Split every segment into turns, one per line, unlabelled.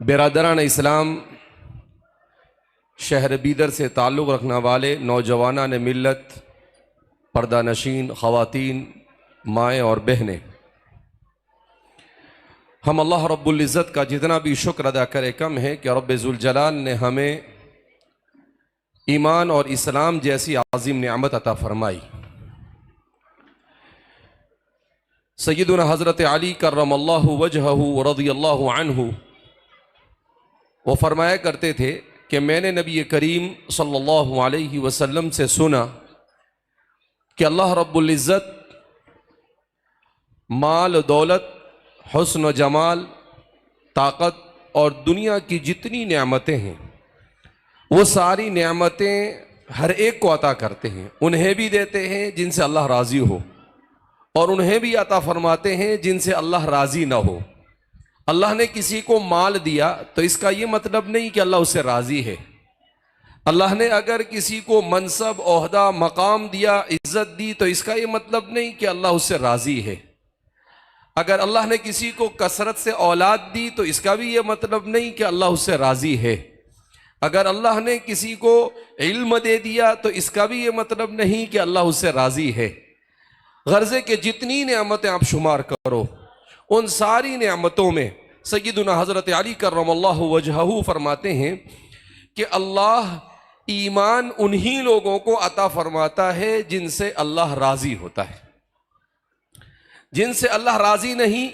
बिरादरान इस्लाम, शहर बीदर से ताल्लुक़ रखने वाले नौजवानान मिल्लत, पर्दा नशीन ख़वातीन, माएँ और बहनें, हम अल्लाह रब्बुल इज़्ज़त का जितना भी शुक्र अदा करें कम है कि रब्बे ज़ुल जलाल ने हमें ईमान और इस्लाम जैसी आज़िम नेमत अता फरमाई। सय्यदुना हज़रत अली कर्रमल्लाहु वजहहु रज़ियल्लाहु अन्हु वो फरमाया करते थे कि मैंने नबी करीम सल्लल्लाहु अलैहि वसल्लम से सुना कि अल्लाह रब्बुल इज़्ज़त माल दौलत, हुस्न जमाल, ताकत और दुनिया की जितनी नेमतें हैं वो सारी नेमतें हर एक को अता करते हैं। उन्हें भी देते हैं जिनसे अल्लाह राज़ी हो और उन्हें भी अता फरमाते हैं जिनसे अल्लाह राज़ी ना हो। अल्लाह ने किसी को माल दिया तो इसका ये मतलब नहीं कि अल्लाह उससे राज़ी है। अल्लाह ने अगर किसी को मनसब, ओहदा, मकाम दिया, इज्जत दी तो इसका ये मतलब नहीं कि अल्लाह उससे राज़ी है। अगर अल्लाह ने किसी को कसरत से औलाद दी तो इसका भी ये मतलब नहीं कि अल्लाह उससे राज़ी है। अगर अल्लाह ने किसी को इल्म दे दिया तो इसका भी ये मतलब नहीं कि अल्लाह उससे राज़ी है। गर्ज़े के जितनी नेमतें आप शुमार करो उन सारी नेमतों में सय्यदुना हज़रत अली कर्रमल्लाहु वजहहु फरमाते हैं कि अल्लाह ईमान उन्हीं लोगों को अता फरमाता है जिनसे अल्लाह राज़ी होता है। जिनसे अल्लाह राज़ी नहीं,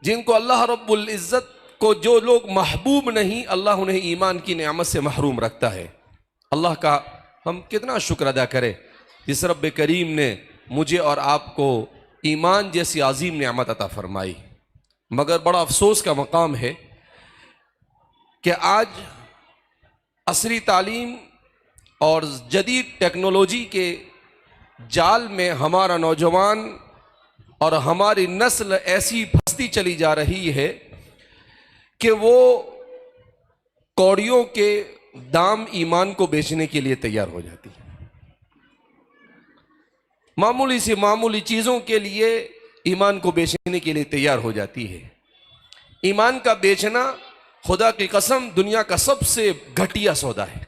जिनको अल्लाह रब्बुल इज़्ज़त को जो लोग महबूब नहीं, अल्लाह उन्हें ईमान की नेमत से महरूम रखता है। अल्लाह का हम कितना शुक्र अदा करें जिस रब्ब करीम ने मुझे और आपको ईमान जैसी अजीम नेमत अता फरमाई। मगर बड़ा अफसोस का मकाम है कि आज असरी तालीम और जदीद टेक्नोलॉजी के जाल में हमारा नौजवान और हमारी नस्ल ऐसी फंसती चली जा रही है कि वो कौड़ियों के दाम ईमान को बेचने के लिए तैयार हो जाती है। मामूली से मामूली चीज़ों के लिए ईमान को बेचने के लिए तैयार हो जाती है। ईमान का बेचना खुदा की कसम दुनिया का सबसे घटिया सौदा है।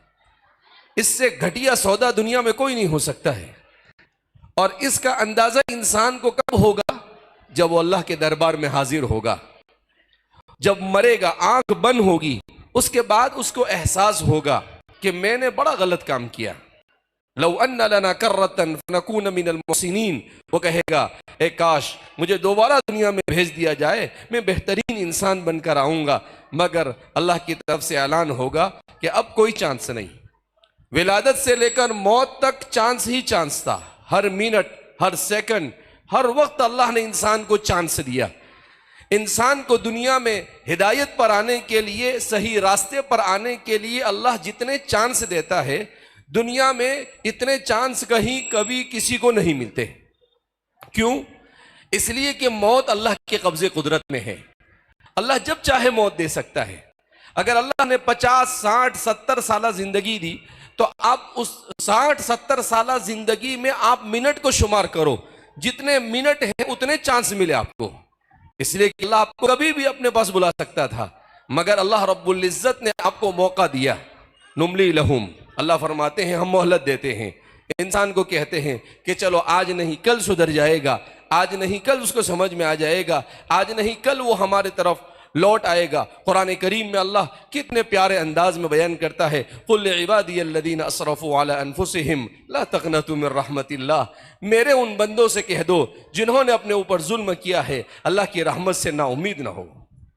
इससे घटिया सौदा दुनिया में कोई नहीं हो सकता है। और इसका अंदाज़ा इंसान को कब होगा? जब वो अल्लाह के दरबार में हाजिर होगा, जब मरेगा, आंख बंद होगी, उसके बाद उसको एहसास होगा कि मैंने बड़ा गलत काम किया। लौ अन्ना लना कर्रतन फनकून मिनल मुहसिनीन, वो कहेगा ए काश मुझे दोबारा दुनिया में भेज दिया जाए, मैं बेहतरीन इंसान बनकर आऊँगा। मगर अल्लाह की तरफ से ऐलान होगा कि अब कोई चांस नहीं। विलादत से लेकर मौत तक चांस ही चांस था। हर मिनट, हर सेकंड, हर वक्त अल्लाह ने इंसान को चांस दिया। इंसान को दुनिया में हिदायत पर आने के लिए, सही रास्ते पर आने के लिए अल्लाह जितने चांस देता है, दुनिया में इतने चांस कहीं कभी किसी को नहीं मिलते। क्यों? इसलिए कि मौत अल्लाह के कब्जे कुदरत में है। अल्लाह जब चाहे मौत दे सकता है। अगर अल्लाह ने 50, 60, 70 साल जिंदगी दी तो आप उस 60, 70 साल जिंदगी में आप मिनट को शुमार करो, जितने मिनट हैं उतने चांस मिले आपको। इसलिए कि अल्लाह आपको कभी भी अपने पास बुला सकता था, मगर अल्लाह रब्बुल इज़्ज़त ने आपको मौका दिया। नुमली लहुम, अल्लाह फरमाते हैं हम मोहलत देते हैं। इंसान को कहते हैं कि चलो आज नहीं कल सुधर जाएगा, आज नहीं कल उसको समझ में आ जाएगा, आज नहीं कल वो हमारे तरफ लौट आएगा। कुरान करीम में अल्लाह कितने प्यारे अंदाज में बयान करता है, कुल इबादियल्लज़ीना असरफू अला अनफुसिहिम ला तक़नतू मिन रहमतिल्लाह, मेरे उन बंदों से कह दो जिन्होंने अपने ऊपर जुल्म किया है, अल्लाह की रहमत से ना उम्मीद ना हो।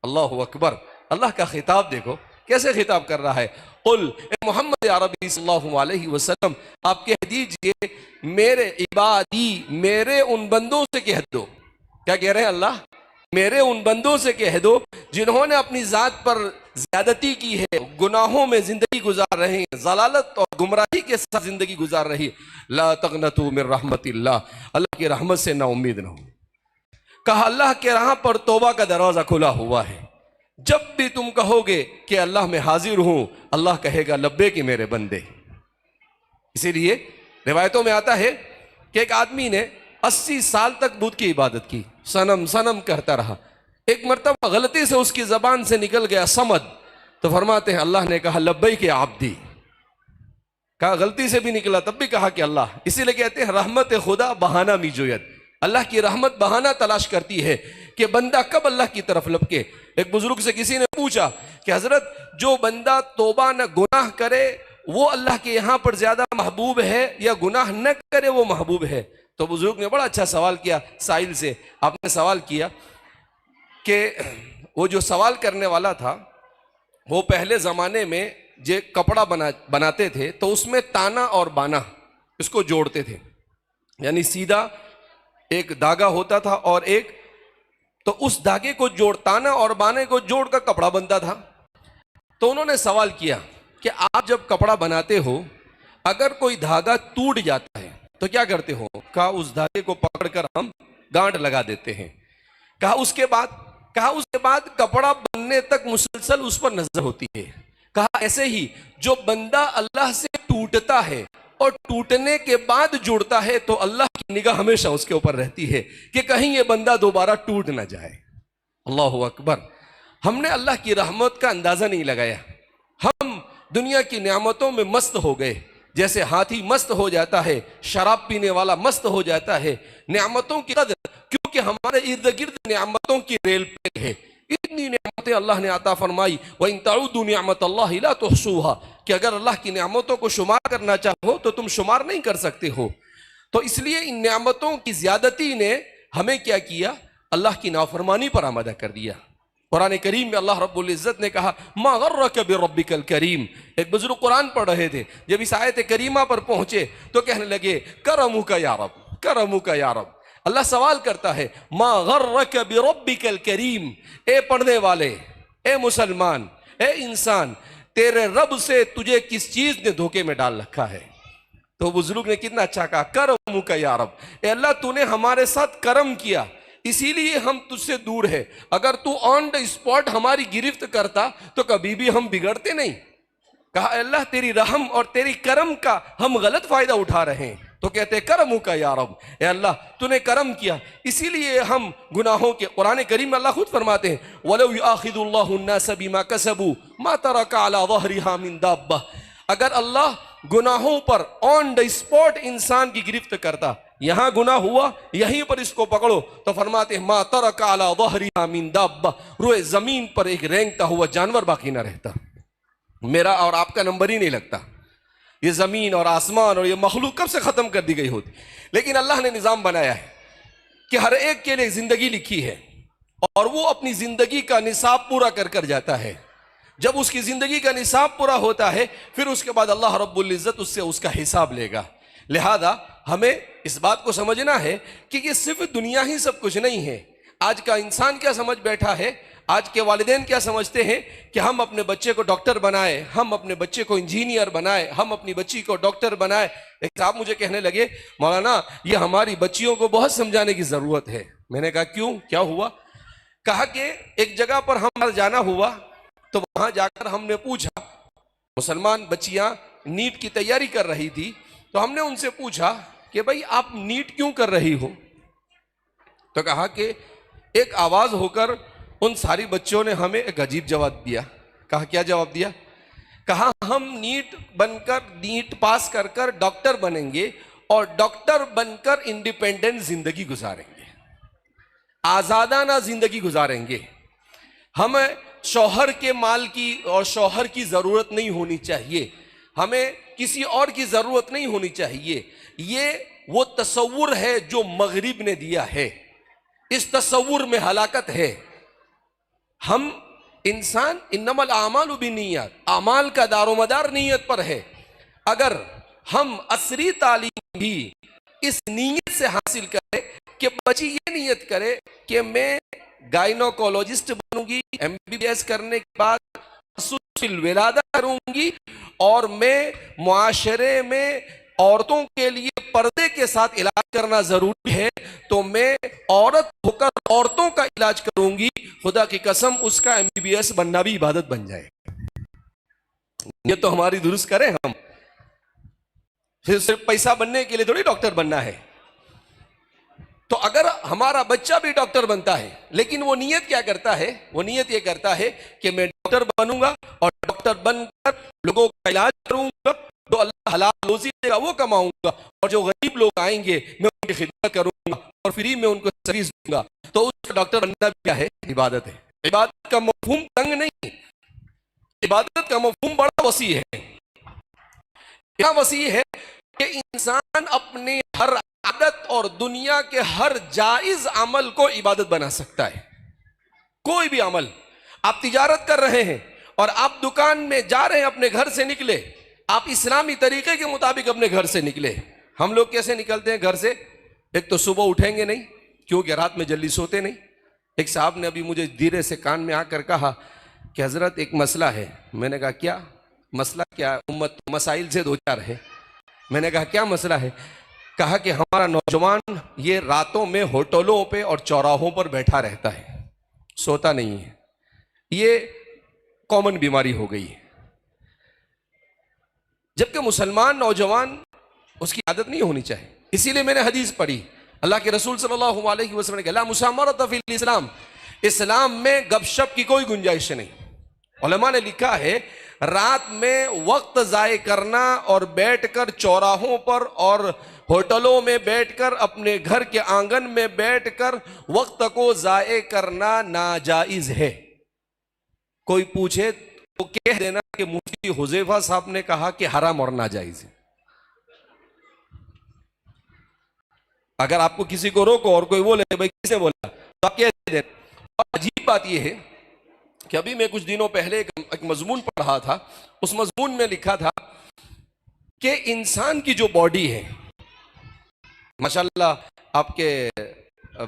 अल्लाह अकबर। अल्लाह का खिताब देखो कैसे खिताब कर रहा है, कुल मोहम्मद अरबी सल्लल्लाहु अलैहि वसल्लम, आप कह दीजिए मेरे इबादी, मेरे उन बंदों से कह दो। क्या कह रहे हैं अल्लाह? मेरे उन बंदों से कह दो जिन्होंने अपनी जात पर ज्यादती की है, गुनाहों में जिंदगी गुजार रहे हैं, जलालत और गुमराही के साथ जिंदगी गुजार रही, ला तक़नतू मिन रहमतिल्लाह, अल्लाह की रहमत से ना उम्मीद ना हो। कहा अल्लाह के राह पर तौबा का दरवाजा खुला हुआ है, जब भी तुम कहोगे कि अल्लाह मैं हाजिर हूं, अल्लाह कहेगा लब्बे कि मेरे बंदे। इसीलिए रिवायतों में आता है कि एक आदमी ने 80 साल तक बुत की इबादत की, सनम सनम कहता रहा। एक मर्तबा गलती से उसकी जबान से निकल गया समद, तो फरमाते हैं अल्लाह ने कहा लब्बैक या अब्दी। कहा गलती से भी निकला तब भी कहा कि अल्लाह। इसीलिए कहते हैं रहमत खुदा बहाना मिजोयत, अल्लाह की रहमत बहाना तलाश करती है कि बंदा कब अल्लाह की तरफ लपके। एक बुजुर्ग से किसी ने पूछा कि हजरत, जो बंदा तौबा न गुनाह करे वो अल्लाह के यहाँ पर ज्यादा महबूब है या गुनाह न करे वो महबूब है? तो बुजुर्ग ने बड़ा अच्छा सवाल किया साइल से। आपने सवाल किया कि वो जो सवाल करने वाला था वो पहले जमाने में जो कपड़ा बनाते थे तो उसमें ताना और बाना इसको जोड़ते थे, यानी सीधा एक धागा होता था और एक, तो उस धागे को ताना और बाने को जोड़कर कपड़ा बनता था। तो उन्होंने सवाल किया कि आप जब कपड़ा बनाते हो अगर कोई धागा टूट जाता है तो क्या करते हो? कहा उस धागे को पकड़कर हम गांठ लगा देते हैं। कहा उसके बाद कपड़ा बनने तक मुसलसल उस पर नजर होती है। कहा ऐसे ही जो बंदा अल्लाह से टूटता है और टूटने के बाद जुड़ता है तो अल्लाह की निगाह हमेशा उसके ऊपर रहती है कि कहीं ये बंदा दोबारा टूट ना जाए। अल्लाहु अकबर। हमने अल्लाह की रहमत का अंदाजा नहीं लगाया, हम दुनिया की नेमतों में मस्त हो गए। जैसे हाथी मस्त हो जाता है, शराब पीने वाला मस्त हो जाता है। नेमतों की कदर, क्योंकि हमारे इर्द गिर्द नेमतों की रेल पे है। इतनी नेमतें अल्लाह ने अता फरमाई, व इन तऊदू निअमतल्लाहि ला तुहसूहा, कि अगर अल्लाह की नेमतों को शुमार करना चाहो तो तुम शुमार नहीं कर सकते हो। तो इसलिए इन नेमतों की ज्यादती ने हमें क्या किया? अल्लाह की नाफरमानी पर आमादा कर दिया। कुरान करीम में अल्लाह रब्बुल इज्जत ने कहा मा गर्रक बिरब्बिकल करीम। एक बुजुर्ग कुरान पढ़ रहे थे, जब इस आयत करीमा पर पहुंचे तो कहने लगे करमुका या रब, करमुका या रब। अल्लाह सवाल करता है मा गर्रक बिरब्बिकल करीम, ए पढ़ने वाले, ए मुसलमान, ए इंसान, तेरे रब से तुझे किस चीज ने धोखे में डाल रखा है? तो बुजुर्ग ने कितना अच्छा कहा करमुका या रब, ए अल्लाह तूने हमारे साथ करम किया इसीलिए हम तुझसे दूर है। अगर तू ऑन द स्पॉट हमारी गिरफ्त करता तो कभी भी हम बिगड़ते नहीं। कहा अल्लाह तेरी रहम और तेरी करम का हम गलत फायदा उठा रहे हैं। तो कहते करम का या रब, ए अल्लाह तूने करम किया इसीलिए हम गुनाहों के, कुरान करीम में अल्लाह खुद फरमाते हैं वलौ युआखिदुल्लाहु अन्नास बिमा कसबू मा तरका अला ज़हरिहा मिन दाब्बा, अगर अल्लाह गुनाहों पर ऑन द स्पॉट इंसान की गिरफ्त करता, यहां गुनाह हुआ यहीं पर इसको पकड़ो, तो फरमाते मा तरका अला ज़हरिहा मिन दाब्बा, रोए जमीन पर एक रेंगता हुआ जानवर बाकी ना रहता। मेरा और आपका नंबर ही नहीं लगता। ये जमीन और आसमान और ये मखलूक कब से खत्म कर दी गई होती। लेकिन अल्लाह ने निजाम बनाया है कि हर एक के लिए जिंदगी लिखी है और वो अपनी जिंदगी का निसाब पूरा कर कर जाता है। जब उसकी जिंदगी का निसाब पूरा होता है फिर उसके बाद अल्लाह रब्बुल इज्जत उससे उसका हिसाब लेगा। लिहाजा हमें इस बात को समझना है कि ये सिर्फ दुनिया ही सब कुछ नहीं है। आज का इंसान क्या समझ बैठा है, आज के वालिदैन क्या समझते हैं कि हम अपने बच्चे को डॉक्टर बनाए, हम अपने बच्चे को इंजीनियर बनाए, हम अपनी बच्ची को डॉक्टर बनाए। एक साहब मुझे कहने लगे मौलाना ये हमारी बच्चियों को बहुत समझाने की जरूरत है। मैंने कहा क्यों, क्या हुआ? कहा कि एक जगह पर हमारा जाना हुआ तो वहां जाकर हमने पूछा, मुसलमान बच्चियां नीट की तैयारी कर रही थी, तो हमने उनसे पूछा कि भाई आप नीट क्यों कर रही हो? तो कहा कि एक आवाज होकर उन सारी बच्चों ने हमें एक अजीब जवाब दिया। कहा क्या जवाब दिया? कहा हम नीट बनकर, नीट पास कर कर डॉक्टर बनेंगे और डॉक्टर बनकर इंडिपेंडेंट जिंदगी गुजारेंगे, आजादाना जिंदगी गुजारेंगे। हमें शौहर के माल की और शौहर की जरूरत नहीं होनी चाहिए, हमें किसी और की जरूरत नहीं होनी चाहिए। ये वो तसव्वुर है जो मगरिब ने दिया है। इस तसव्वुर में हलाकत है। हम इंसान इन्नमल आमालु बिन्नियात, अमाल का दारोमदार नीयत पर है। अगर हम असरी तालीम भी इस नीयत से हासिल करें कि बच्ची ये नीयत करे कि मैं गायनोकोलॉजिस्ट बनूंगी, एमबीबीएस करने के बाद विलादा करूंगी और मैं मुआशरे में औरतों के लिए पर्दे के साथ इलाज करना जरूरी है, तो मैं औरत होकर औरतों का इलाज करूंगी, खुदा की कसम उसका एमबीबीएस बनना भी इबादत बन जाए। ये तो हमारी दुरुस्त करें हम, फिर सिर्फ पैसा बनने के लिए थोड़ी डॉक्टर बनना है। तो अगर हमारा बच्चा भी डॉक्टर बनता है, लेकिन वो नियत क्या करता है, वो नियत ये करता है कि मैं डॉक्टर बनूंगा और डॉक्टर बनकर लोगों का इलाज करूंगा, तो अल्लाह हलाल रोजी देगा वो कमाऊंगा, और जो गरीब लोग आएंगे मैं उनकी खिदमत करूंगा और फ्री में उनको सर्विस दूंगा। तो उसका डॉक्टर बनना क्या है? इबादत है। इबादत का मफहूम तंग नहीं, इबादत का मफहूम बड़ा वसी है। क्या वसी है कि इंसान अपने हर आदत और दुनिया के हर जायज अमल को इबादत बना सकता है। कोई भी अमल, आप तिजारत कर रहे हैं और आप दुकान में जा रहे हैं, अपने घर से निकले, आप इस्लामी तरीके के मुताबिक अपने घर से निकले। हम लोग कैसे निकलते हैं घर से? एक तो सुबह उठेंगे नहीं, क्योंकि रात में जल्दी सोते नहीं। एक साहब ने अभी मुझे धीरे से कान में आकर कहा कि हजरत एक मसला है। मैंने कहा क्या मसला? क्या उम्मत मसाइल से दो चार है। मैंने कहा क्या मसला है? कहा कि हमारा नौजवान ये रातों में होटलों पे और चौराहों पर बैठा रहता है, सोता नहीं है। ये कॉमन बीमारी हो गई है। जबकि मुसलमान नौजवान, उसकी आदत नहीं होनी चाहिए। इसीलिए मैंने हदीस पढ़ी, अल्लाह के रसूल सल्लल्लाहु अलैहि वसल्लम ने कहा, ला मुसामरत फिल इस्लाम, इस्लाम में गपशप की कोई गुंजाइश नहीं। उलमा ने लिखा है, रात में वक्त जाय करना और बैठकर चौराहों पर और होटलों में बैठकर, अपने घर के आंगन में बैठकर वक्त को जाय करना नाजायज है। कोई पूछे तो कह देना कि मुफ्ती हुज़ैफा साहब ने कहा कि हराम और नाजायज है। अगर आपको किसी को रोको और कोई बोले भाई किसने बोला, तो आप कह दें। और अजीब बात यह है कि अभी मैं कुछ दिनों पहले एक मजमून पढ़ रहा था, उस मजमून में लिखा था कि इंसान की जो बॉडी है, माशाल्लाह आपके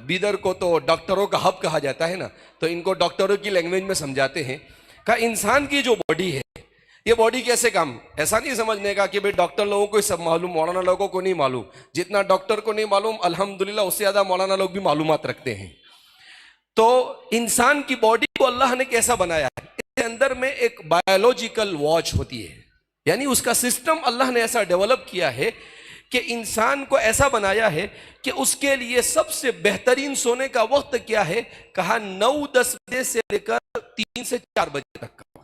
बीदर को तो डॉक्टरों का हब कहा जाता है ना, तो इनको डॉक्टरों की लैंग्वेज में समझाते हैं। का इंसान की जो बॉडी है, ये बॉडी कैसे काम, ऐसा नहीं समझने का कि भाई डॉक्टर लोगों को सब मालूम, मौलाना लोगों को नहीं मालूम। जितना डॉक्टर को नहीं मालूम, अल्हम्दुलिल्लाह उससे ज्यादा मौलाना लोग भी मालूमात रखते हैं। तो इंसान की बॉडी को अल्लाह ने कैसा बनाया है? इसके अंदर में एक बायोलॉजिकल वॉच होती है, यानी उसका सिस्टम अल्लाह ने ऐसा डेवलप किया है कि इंसान को ऐसा बनाया है कि उसके लिए सबसे बेहतरीन सोने का वक्त क्या है? कहा 9-10 बजे से लेकर 3 से 4 बजे तक का,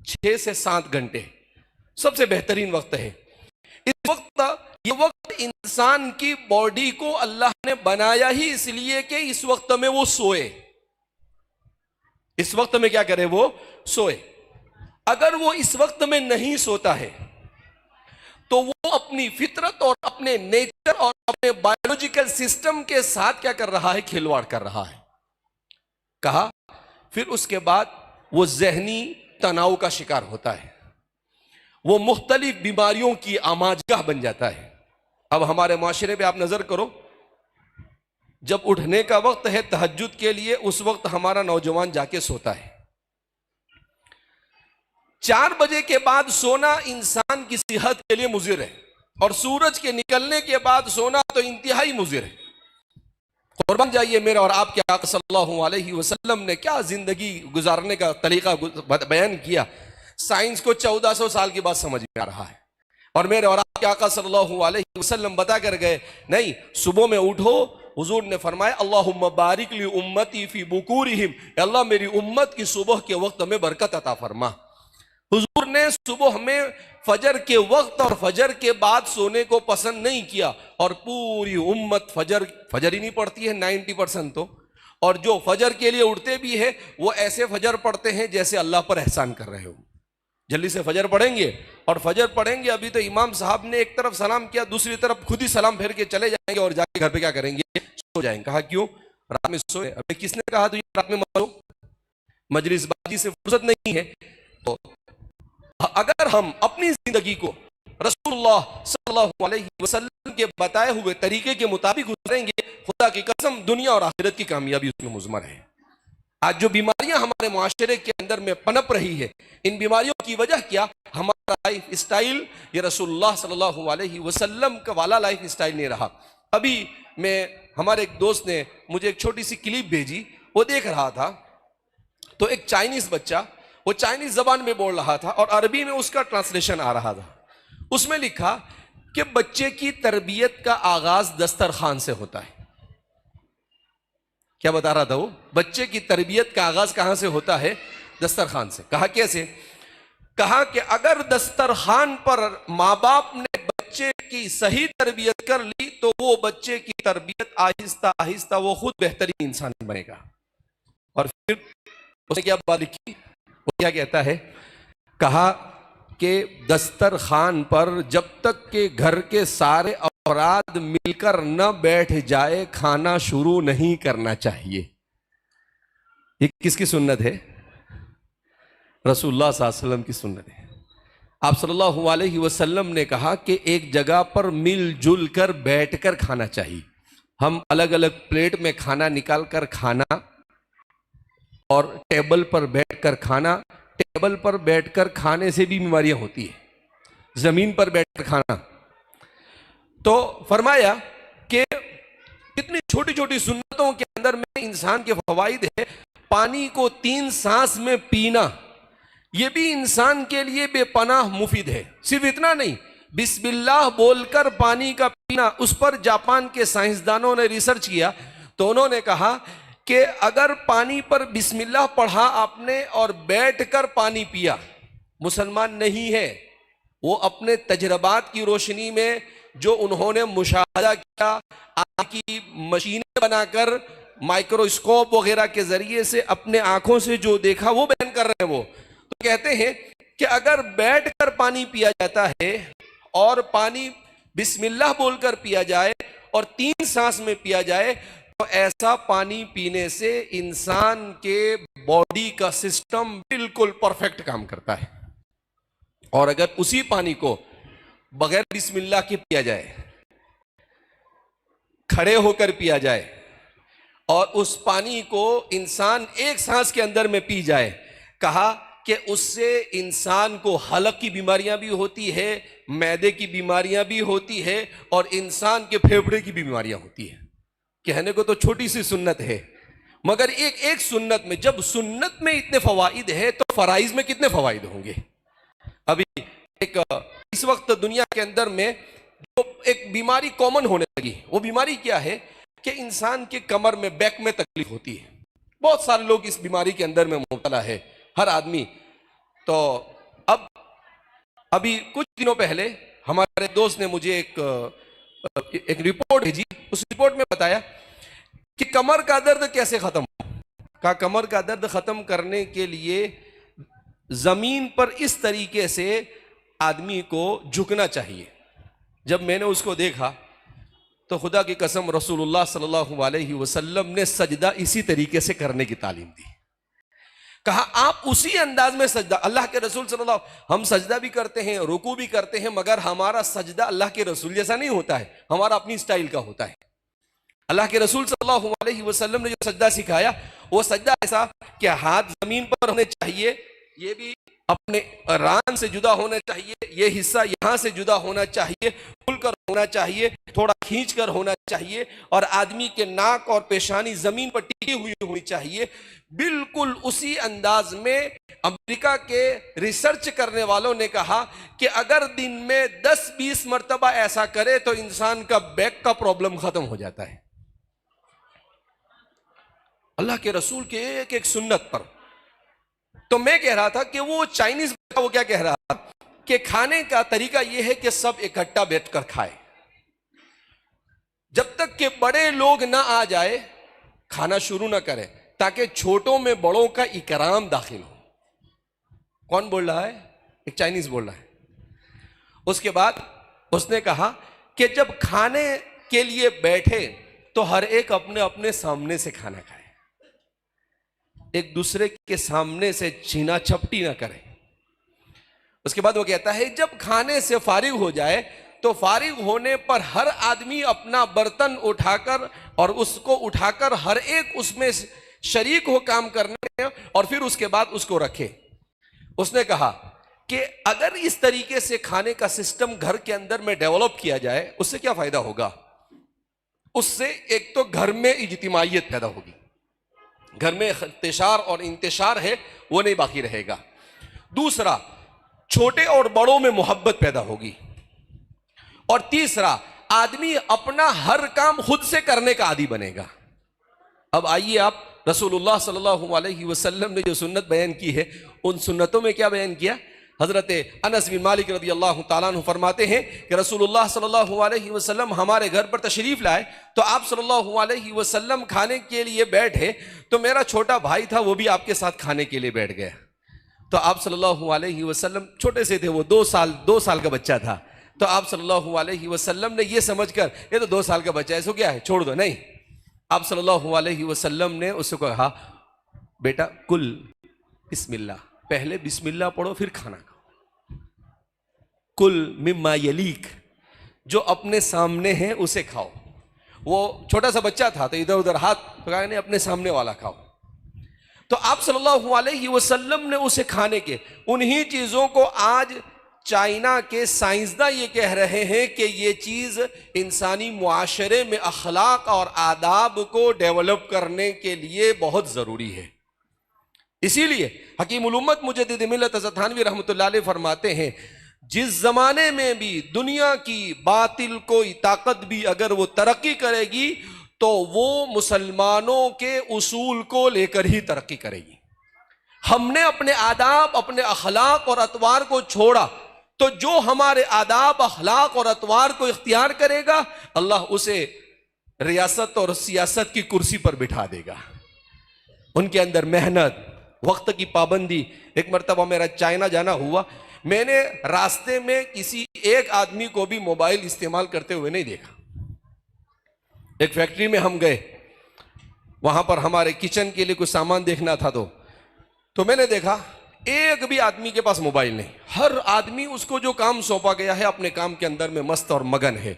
6 से 7 घंटे सबसे बेहतरीन वक्त है। ये वक्त इंसान की बॉडी को अल्लाह ने बनाया ही इसलिए कि इस वक्त में वो सोए। इस वक्त में क्या करे? वो सोए। अगर वो इस वक्त में नहीं सोता है तो वो अपनी फितरत और अपने नेचर और अपने बायोलॉजिकल सिस्टम के साथ क्या कर रहा है? खिलवाड़ कर रहा है। कहा फिर उसके बाद वो जहनी तनाव का शिकार होता है, वो मुख्तलिफ बीमारियों की आमाजगाह बन जाता है। अब हमारे माशरे पे आप नजर करो, जब उठने का वक्त है तहज्जुद के लिए, उस वक्त हमारा नौजवान जाके सोता है। 4 बजे के बाद सोना इंसान की सेहत के लिए मुज़िर है, और सूरज के निकलने के बाद सोना तो इंतहाई मुज़िर है। कुर्बान जाइए मेरा और आपके आका सल्लल्लाहु अलैहि वसल्लम ने क्या जिंदगी गुजारने का तरीका बयान किया। साइंस को 1400 साल के बाद समझ में आ रहा है, और मेरे और आपके आका सल्लल्लाहु अलैहि वसल्लम बता कर गए, नहीं सुबह में उठो, हुजूर ने फरमाया अल्लाहुम्मा बारिक ली उम्मती फी बुकूरिहिम, अल्लाह मेरी उम्मत की सुबह के वक्त में बरकत अता फरमा। हुजूर ने सुबह में फजर के वक्त और फजर के बाद सोने को पसंद नहीं किया, और पूरी उम्मत फजर ही नहीं पढ़ती है 90%, तो और जो फजर के लिए उठते भी है वो ऐसे फजर पढ़ते हैं जैसे अल्लाह पर एहसान कर रहे हो। जल्दी से फजर पढ़ेंगे और फजर पढ़ेंगे, अभी तो इमाम साहब ने एक तरफ सलाम किया, दूसरी तरफ खुद ही सलाम फेर के चले जाएंगे और जाके घर पे क्या करेंगे, सो जाएंगे। कहा क्यों? रात में सोए। अबे किसने कहा तो रात में मत सो, मजलिसबाजी से फुर्सत नहीं है। तो अगर हम अपनी जिंदगी को रसूलुल्लाह सल्लल्लाहु अलैहि वसल्लम के बताए हुए तरीके के मुताबिक गुजरेंगे, खुदा की कसम दुनिया और आखिरत की कामयाबी उसमें मुज़मर है। आज जो बीमारियां हमारे मुआशरे के अंदर में पनप रही है, इन बीमारियों की वजह क्या? हमारा लाइफ स्टाइल ये रसूलुल्लाह सल्लल्लाहु अलैहि वसल्लम का वाला लाइफ स्टाइल नहीं रहा। अभी हमारे एक दोस्त ने मुझे एक छोटी सी क्लिप भेजी, वो देख रहा था तो एक चाइनीज बच्चा वो चाइनीज जबान में बोल रहा था और अरबी में उसका ट्रांसलेशन आ रहा था। उसमें लिखा कि बच्चे की तरबियत का आगाज दस्तरखान से होता है। क्या बता रहा था वो? बच्चे की तरबियत का आगाज कहां से होता है? दस्तरखान से। कहा कैसे? कहा कि अगर दस्तरखान पर माँ बाप ने बच्चे की सही तरबियत कर ली तो वो बच्चे की तरबियत आहिस्ता आहिस्ता वो खुद बेहतरीन इंसान बनेगा। और फिर उसने क्या बात लिखी? वो क्या कहता है? कहा कि दस्तरखान पर जब तक के घर के सारे अफराद मिलकर न बैठ जाए खाना शुरू नहीं करना चाहिए। ये किसकी सुन्नत है? रसूलुल्लाह सल्लल्लाहु अलैहि वसल्लम की सुन्नत है। आप सल्लल्लाहु अलैहि वसल्लम ने कहा कि एक जगह पर मिलजुल कर बैठकर खाना चाहिए। हम अलग अलग प्लेट में खाना निकाल कर खाना और टेबल पर बैठकर खाना, टेबल पर बैठकर खाने से भी बीमारियां होती है। जमीन पर बैठकर खाना, तो फरमाया कि कितनी छोटी छोटी सुन्नतों के अंदर में इंसान के फवाइद है। पानी को 3 सांस में पीना, यह भी इंसान के लिए बेपनाह मुफीद है। सिर्फ इतना नहीं, बिस्मिल्लाह बोलकर पानी का पीना, उस पर जापान के साइंसदानों ने रिसर्च किया तो उन्होंने कहा कि अगर पानी पर बिस्मिल्लाह पढ़ा आपने और बैठकर पानी पिया, मुसलमान नहीं है, वो अपने तजर्बात की रोशनी में जो उन्होंने मुशाहदा किया, आँख की मशीनें बनाकर माइक्रोस्कोप वगैरह के जरिए से अपने आंखों से जो देखा वो बयान कर रहे हैं। वो तो कहते हैं कि अगर बैठकर पानी पिया जाता है और पानी बिस्मिल्लाह बोलकर पिया जाए और 3 सांस में पिया जाए तो ऐसा पानी पीने से इंसान के बॉडी का सिस्टम बिल्कुल परफेक्ट काम करता है। और अगर उसी पानी को बगैर बिस्मिल्लाह के पिया जाए, खड़े होकर पिया जाए और उस पानी को इंसान एक सांस के अंदर में पी जाए, कहा कि उससे इंसान को हलक की बीमारियां भी होती है, मैदे की बीमारियां भी होती है और इंसान के फेफड़े की बीमारियां होती है। कहने को तो छोटी सी सुन्नत है, मगर एक एक सुन्नत में, जब सुन्नत में इतने फवाइद है तो फराइज में कितने फवाइद होंगे। अभी इस वक्त दुनिया के अंदर में जो एक बीमारी कॉमन होने लगी, वो बीमारी क्या है कि इंसान के कमर में, बैक में तकलीफ होती है। बहुत सारे लोग इस बीमारी के अंदर में मुब्तला है, हर आदमी। तो अब अभी कुछ दिनों पहले हमारे दोस्त ने मुझे एक रिपोर्ट भेजी। उस रिपोर्ट में बताया कि कमर का दर्द कैसे खत्म हो। का कमर का दर्द खत्म करने के लिए जमीन पर इस तरीके से आदमी को झुकना चाहिए। जब मैंने उसको देखा तो खुदा की कसम रसूलुल्लाह सल्लल्लाहु अलैहि वसल्लम ने सजदा इसी तरीके से करने की तालीम दी। कहा आप उसी अंदाज में सजदा, अल्लाह के रसूल सल्लल्लाहु, हम सजदा भी करते हैं, रुकू भी करते हैं, मगर हमारा सजदा अल्लाह के रसूल जैसा नहीं होता है, हमारा अपनी स्टाइल का होता है। अल्लाह के रसूल सल्लल्लाहु अलैहि वसल्लम ने जो सजदा सिखाया वो सजदा ऐसा कि हाथ जमीन पर होने चाहिए, ये भी अपने रान से जुदा होना चाहिए, ये हिस्सा यहां से जुदा होना चाहिए, खुलकर होना चाहिए, थोड़ा खींचकर होना चाहिए और आदमी के नाक और पेशानी जमीन पर टिकी हुई होनी चाहिए। बिल्कुल उसी अंदाज में अमेरिका के रिसर्च करने वालों ने कहा कि अगर दिन में 10-20 मरतबा ऐसा करे तो इंसान का बैक का प्रॉब्लम खत्म हो जाता है। अल्लाह के रसूल के एक एक सुन्नत पर। तो मैं कह रहा था कि वो चाइनीज वो क्या कह रहा था कि खाने का तरीका यह है कि सब इकट्ठा बैठकर खाए, जब तक कि बड़े लोग ना आ जाए खाना शुरू ना करें ताकि छोटों में बड़ों का इकराम दाखिल हो। कौन बोल रहा है? एक चाइनीज बोल रहा है। उसके बाद उसने कहा कि जब खाने के लिए बैठे तो हर एक अपने अपने सामने से खाना खाए, एक दूसरे के सामने से छीना झपटी ना करें। उसके बाद वो कहता है जब खाने से फारिग हो जाए तो फारिग होने पर हर आदमी अपना बर्तन उठाकर और उसको उठाकर हर एक उसमें शरीक हो काम करने और फिर उसके बाद उसको रखे। उसने कहा कि अगर इस तरीके से खाने का सिस्टम घर के अंदर में डेवलप किया जाए उससे क्या फायदा होगा? उससे एक तो घर में इज्तिमाइयत पैदा होगी, घर में इख्तिसार और इंतशार है वो नहीं बाकी रहेगा। दूसरा, छोटे और बड़ों में मोहब्बत पैदा होगी। और तीसरा, आदमी अपना हर काम खुद से करने का आदी बनेगा। अब आइए आप रसूलुल्लाह सल्लल्लाहु अलैहि वसल्लम ने जो सुन्नत बयान की है उन सुन्नतों में क्या बयान किया? हजरत अनस बिन मालिक रज़ी अल्लाह ताला अन्हु फरमाते हैं कि रसूलुल्लाह सल्लल्लाहु अलैहि वसल्लम हमारे घर पर तशरीफ लाए तो आप सल्लल्लाहु अलैहि वसल्लम खाने के लिए बैठे तो मेरा छोटा भाई था वो भी आपके साथ खाने के लिए बैठ गया। तो आप सल्लल्लाहु अलैहि वसल्लम छोटे से थे, वो 2 साल का बच्चा था। तो आप सल्लल्लाहु अलैहि वसल्लम ने ये समझकर ये तो 2 साल का बच्चा है इसको क्या है छोड़ दो, नहीं, आप सल्लल्लाहु अलैहि वसल्लम ने उसको कहा बेटा कुल बिस्मिल्लाह, पहले बिस्मिल्लाह पढ़ो फिर खाना खाओ। कुल मिम्मा यलीक, जो अपने सामने है उसे खाओ। वो छोटा सा बच्चा था तो इधर उधर हाथ पका नहीं, अपने सामने वाला खाओ। तो आप सल्लल्लाहु अलैहि वसल्लम ने उसे खाने के उन्हीं चीजों को आज चाइना के साइंसदान ये कह रहे हैं कि ये चीज इंसानी मुआशरे में अखलाक और आदाब को डेवलप करने के लिए बहुत जरूरी है। इसीलिए हकीमुल उम्मत मुजद्दिद मिल्लत हज़रत थानवी रहमतुल्लाह अलैह फरमाते हैं जिस जमाने में भी दुनिया की बातिल कोई ताकत भी अगर वो तरक्की करेगी तो वो मुसलमानों के उसूल को लेकर ही तरक्की करेगी। हमने अपने आदाब अपने अखलाक और अतवार को छोड़ा तो जो हमारे आदाब अखलाक और अतवार को इख्तियार करेगा अल्लाह उसे रियासत और सियासत की कुर्सी पर बिठा देगा। उनके अंदर मेहनत, वक्त की पाबंदी। एक मरतबा मेरा चाइना जाना हुआ, मैंने रास्ते में किसी एक आदमी को भी मोबाइल इस्तेमाल करते हुए नहीं देखा। एक फैक्ट्री में हम गए, वहां पर हमारे किचन के लिए कुछ सामान देखना था तो मैंने देखा एक भी आदमी के पास मोबाइल नहीं। हर आदमी उसको जो काम सौंपा गया है अपने काम के अंदर में मस्त और मगन है।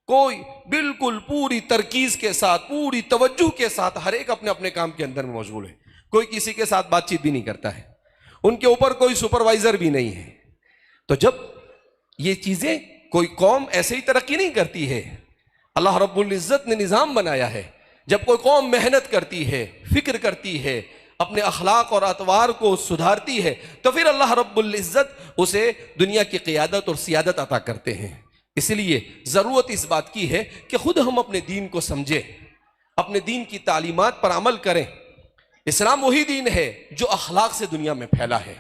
कोई बिल्कुल पूरी तरकीज के साथ पूरी तवज्जो के साथ हर एक अपने अपने काम के अंदर में मशगूल है। कोई किसी के साथ बातचीत भी नहीं करता है, उनके ऊपर कोई सुपरवाइजर भी नहीं है। तो जब ये चीजें, कोई कौम ऐसे ही तरक्की नहीं करती है, अल्लाह रब्बुल इज्जत ने निजाम बनाया है। जब कोई कौम मेहनत करती है, फिक्र करती है, अपने अखलाक और अतवार को सुधारती है तो फिर अल्लाह रब्बुल इज्जत उसे दुनिया की क़ियादत और सियादत अता करते हैं। इसलिए ज़रूरत इस बात की है कि खुद हम अपने दीन को समझें, अपने दीन की तालीमात पर अमल करें। इस्लाम वही दीन है जो अखलाक से दुनिया में फैला है।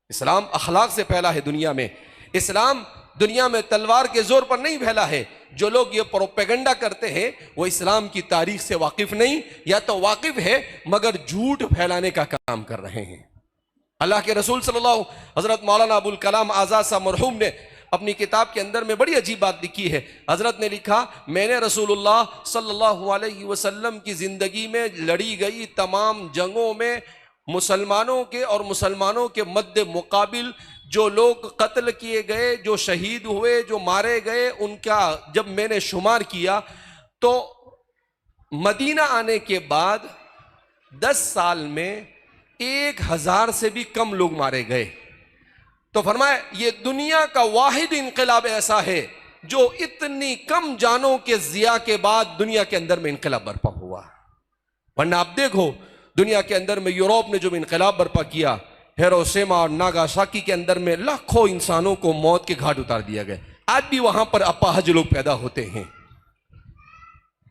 इस्लाम अखलाक से फैला है दुनिया में। इस्लाम दुनिया में तलवार के जोर पर नहीं फैला है। जो लोग ये प्रोपेगेंडा करते हैं वो इस्लाम की तारीख से वाकिफ नहीं, या तो वाकिफ है मगर झूठ फैलाने का काम कर रहे हैं। अल्लाह के रसूल सल्लल्लाहु हजरत मौलाना अबुल कलाम आज़ाद साहब मरहूम ने अपनी किताब के अंदर में बड़ी अजीब बात लिखी है। हजरत ने लिखा, मैंने रसूलुल्लाह सल्लल्लाहु अलैहि वसल्लम की जिंदगी में लड़ी गई तमाम जंगों में मुसलमानों के और मुसलमानों के मद्दे मुकाबिल जो लोग कत्ल किए गए, जो शहीद हुए, जो मारे गए, उनका जब मैंने शुमार किया तो मदीना आने के बाद 10 साल में 1000 से भी कम लोग मारे गए। तो फरमाया ये दुनिया का वाहिद इनकलाब ऐसा है जो इतनी कम जानों के जिया के बाद दुनिया के अंदर में इनकलाब बर्पा हुआ। वरना आप देखो दुनिया के अंदर में यूरोप ने जो इनकलाब बर्पा किया, हिरोशिमा और नागासाकी के अंदर में लाखों इंसानों को मौत के घाट उतार दिया गया। आज भी वहां पर अपाहज लोग पैदा होते हैं।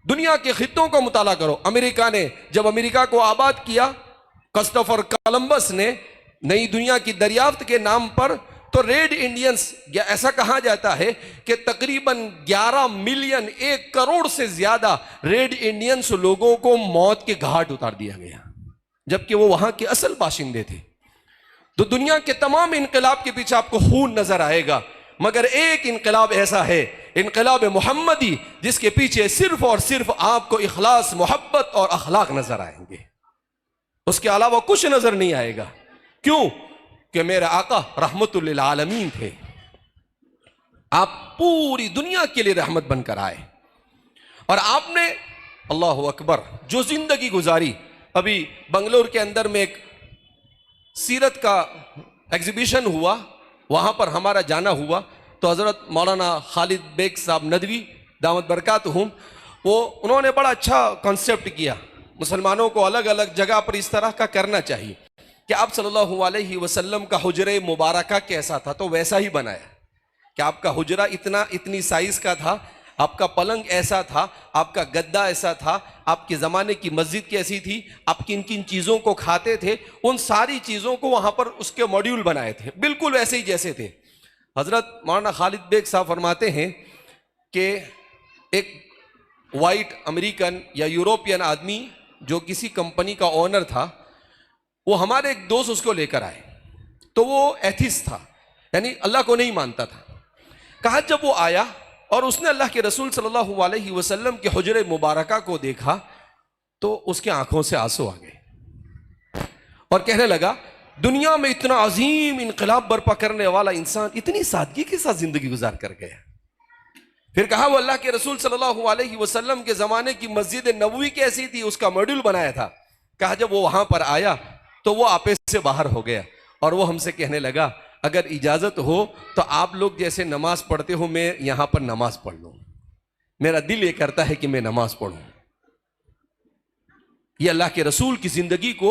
दुनिया के खित्तों का मुताला करो। अमेरिका ने जब अमेरिका को आबाद किया, क्रिस्टोफर कोलंबस ने नई दुनिया की दरियाफ्त के नाम पर तो रेड इंडियंस, या ऐसा कहा जाता है कि तकरीबन 11 मिलियन, 1 करोड़ से ज्यादा रेड इंडियंस लोगों को मौत के घाट उतार दिया गया, जबकि वो वहां के असल बाशिंदे थे। तो दुनिया के तमाम इनकलाब के पीछे आपको खून नजर आएगा, मगर एक इनकलाब ऐसा है, इनकलाब मोहम्मदी, जिसके पीछे सिर्फ और सिर्फ आपको इखलास, मोहब्बत और अखलाक नजर आएंगे, उसके अलावा कुछ नजर नहीं आएगा। क्यों? कि मेरे आका रहमतुल लिल आलमीन थे, आप पूरी दुनिया के लिए रहमत बनकर आए, और आपने अल्लाह अकबर जो जिंदगी गुजारी। अभी बंगलोर के अंदर में एक सीरत का एग्जीबिशन हुआ, वहां पर हमारा जाना हुआ, तो हजरत मौलाना खालिद बेग साहब नदवी दामत बरकातहुम, उन्होंने बड़ा अच्छा कॉन्सेप्ट किया, मुसलमानों को अलग अलग जगह पर इस तरह का करना चाहिए कि आप सल्लल्लाहु अलैहि वसल्लम का हुजरे मुबारका कैसा था, तो वैसा ही बनाया कि आपका हुजरा इतनी साइज का था, आपका पलंग ऐसा था, आपका गद्दा ऐसा था, आपके ज़माने की मस्जिद कैसी थी, आप किन किन चीज़ों को खाते थे, उन सारी चीज़ों को वहाँ पर उसके मॉड्यूल बनाए थे, बिल्कुल वैसे ही जैसे थे। हज़रत मौलाना खालिद बेग साहब फरमाते हैं कि एक वाइट अमेरिकन या यूरोपियन आदमी जो किसी कंपनी का ओनर था, वो हमारे एक दोस्त उसको लेकर आए, तो वो एथिस्ट था, यानी अल्लाह को नहीं मानता था। कहा जब वो आया और उसने अल्लाह के रसूल सल्लल्लाहु अलैहि वसल्लम के हुजरे मुबारका को देखा, तो उसके आंखों से आंसू आ गए और कहने लगा, दुनिया में इतना अजीम इनकलाब बर्पा करने वाला इंसान इतनी सादगी के साथ जिंदगी गुजार कर गया। फिर कहा वो अल्लाह के रसूल सल्लल्लाहु अलैहि वसल्लम के जमाने की मस्जिद नबवी कैसी थी, उसका मॉड्यूल बनाया था। कहा जब वो वहां पर आया तो वो आपे से बाहर हो गया और वो हमसे कहने लगा, अगर इजाजत हो तो आप लोग जैसे नमाज पढ़ते हो, मैं यहां पर नमाज पढ़ लूं, मेरा दिल ये करता है कि मैं नमाज पढ़ूं। ये अल्लाह के रसूल की जिंदगी को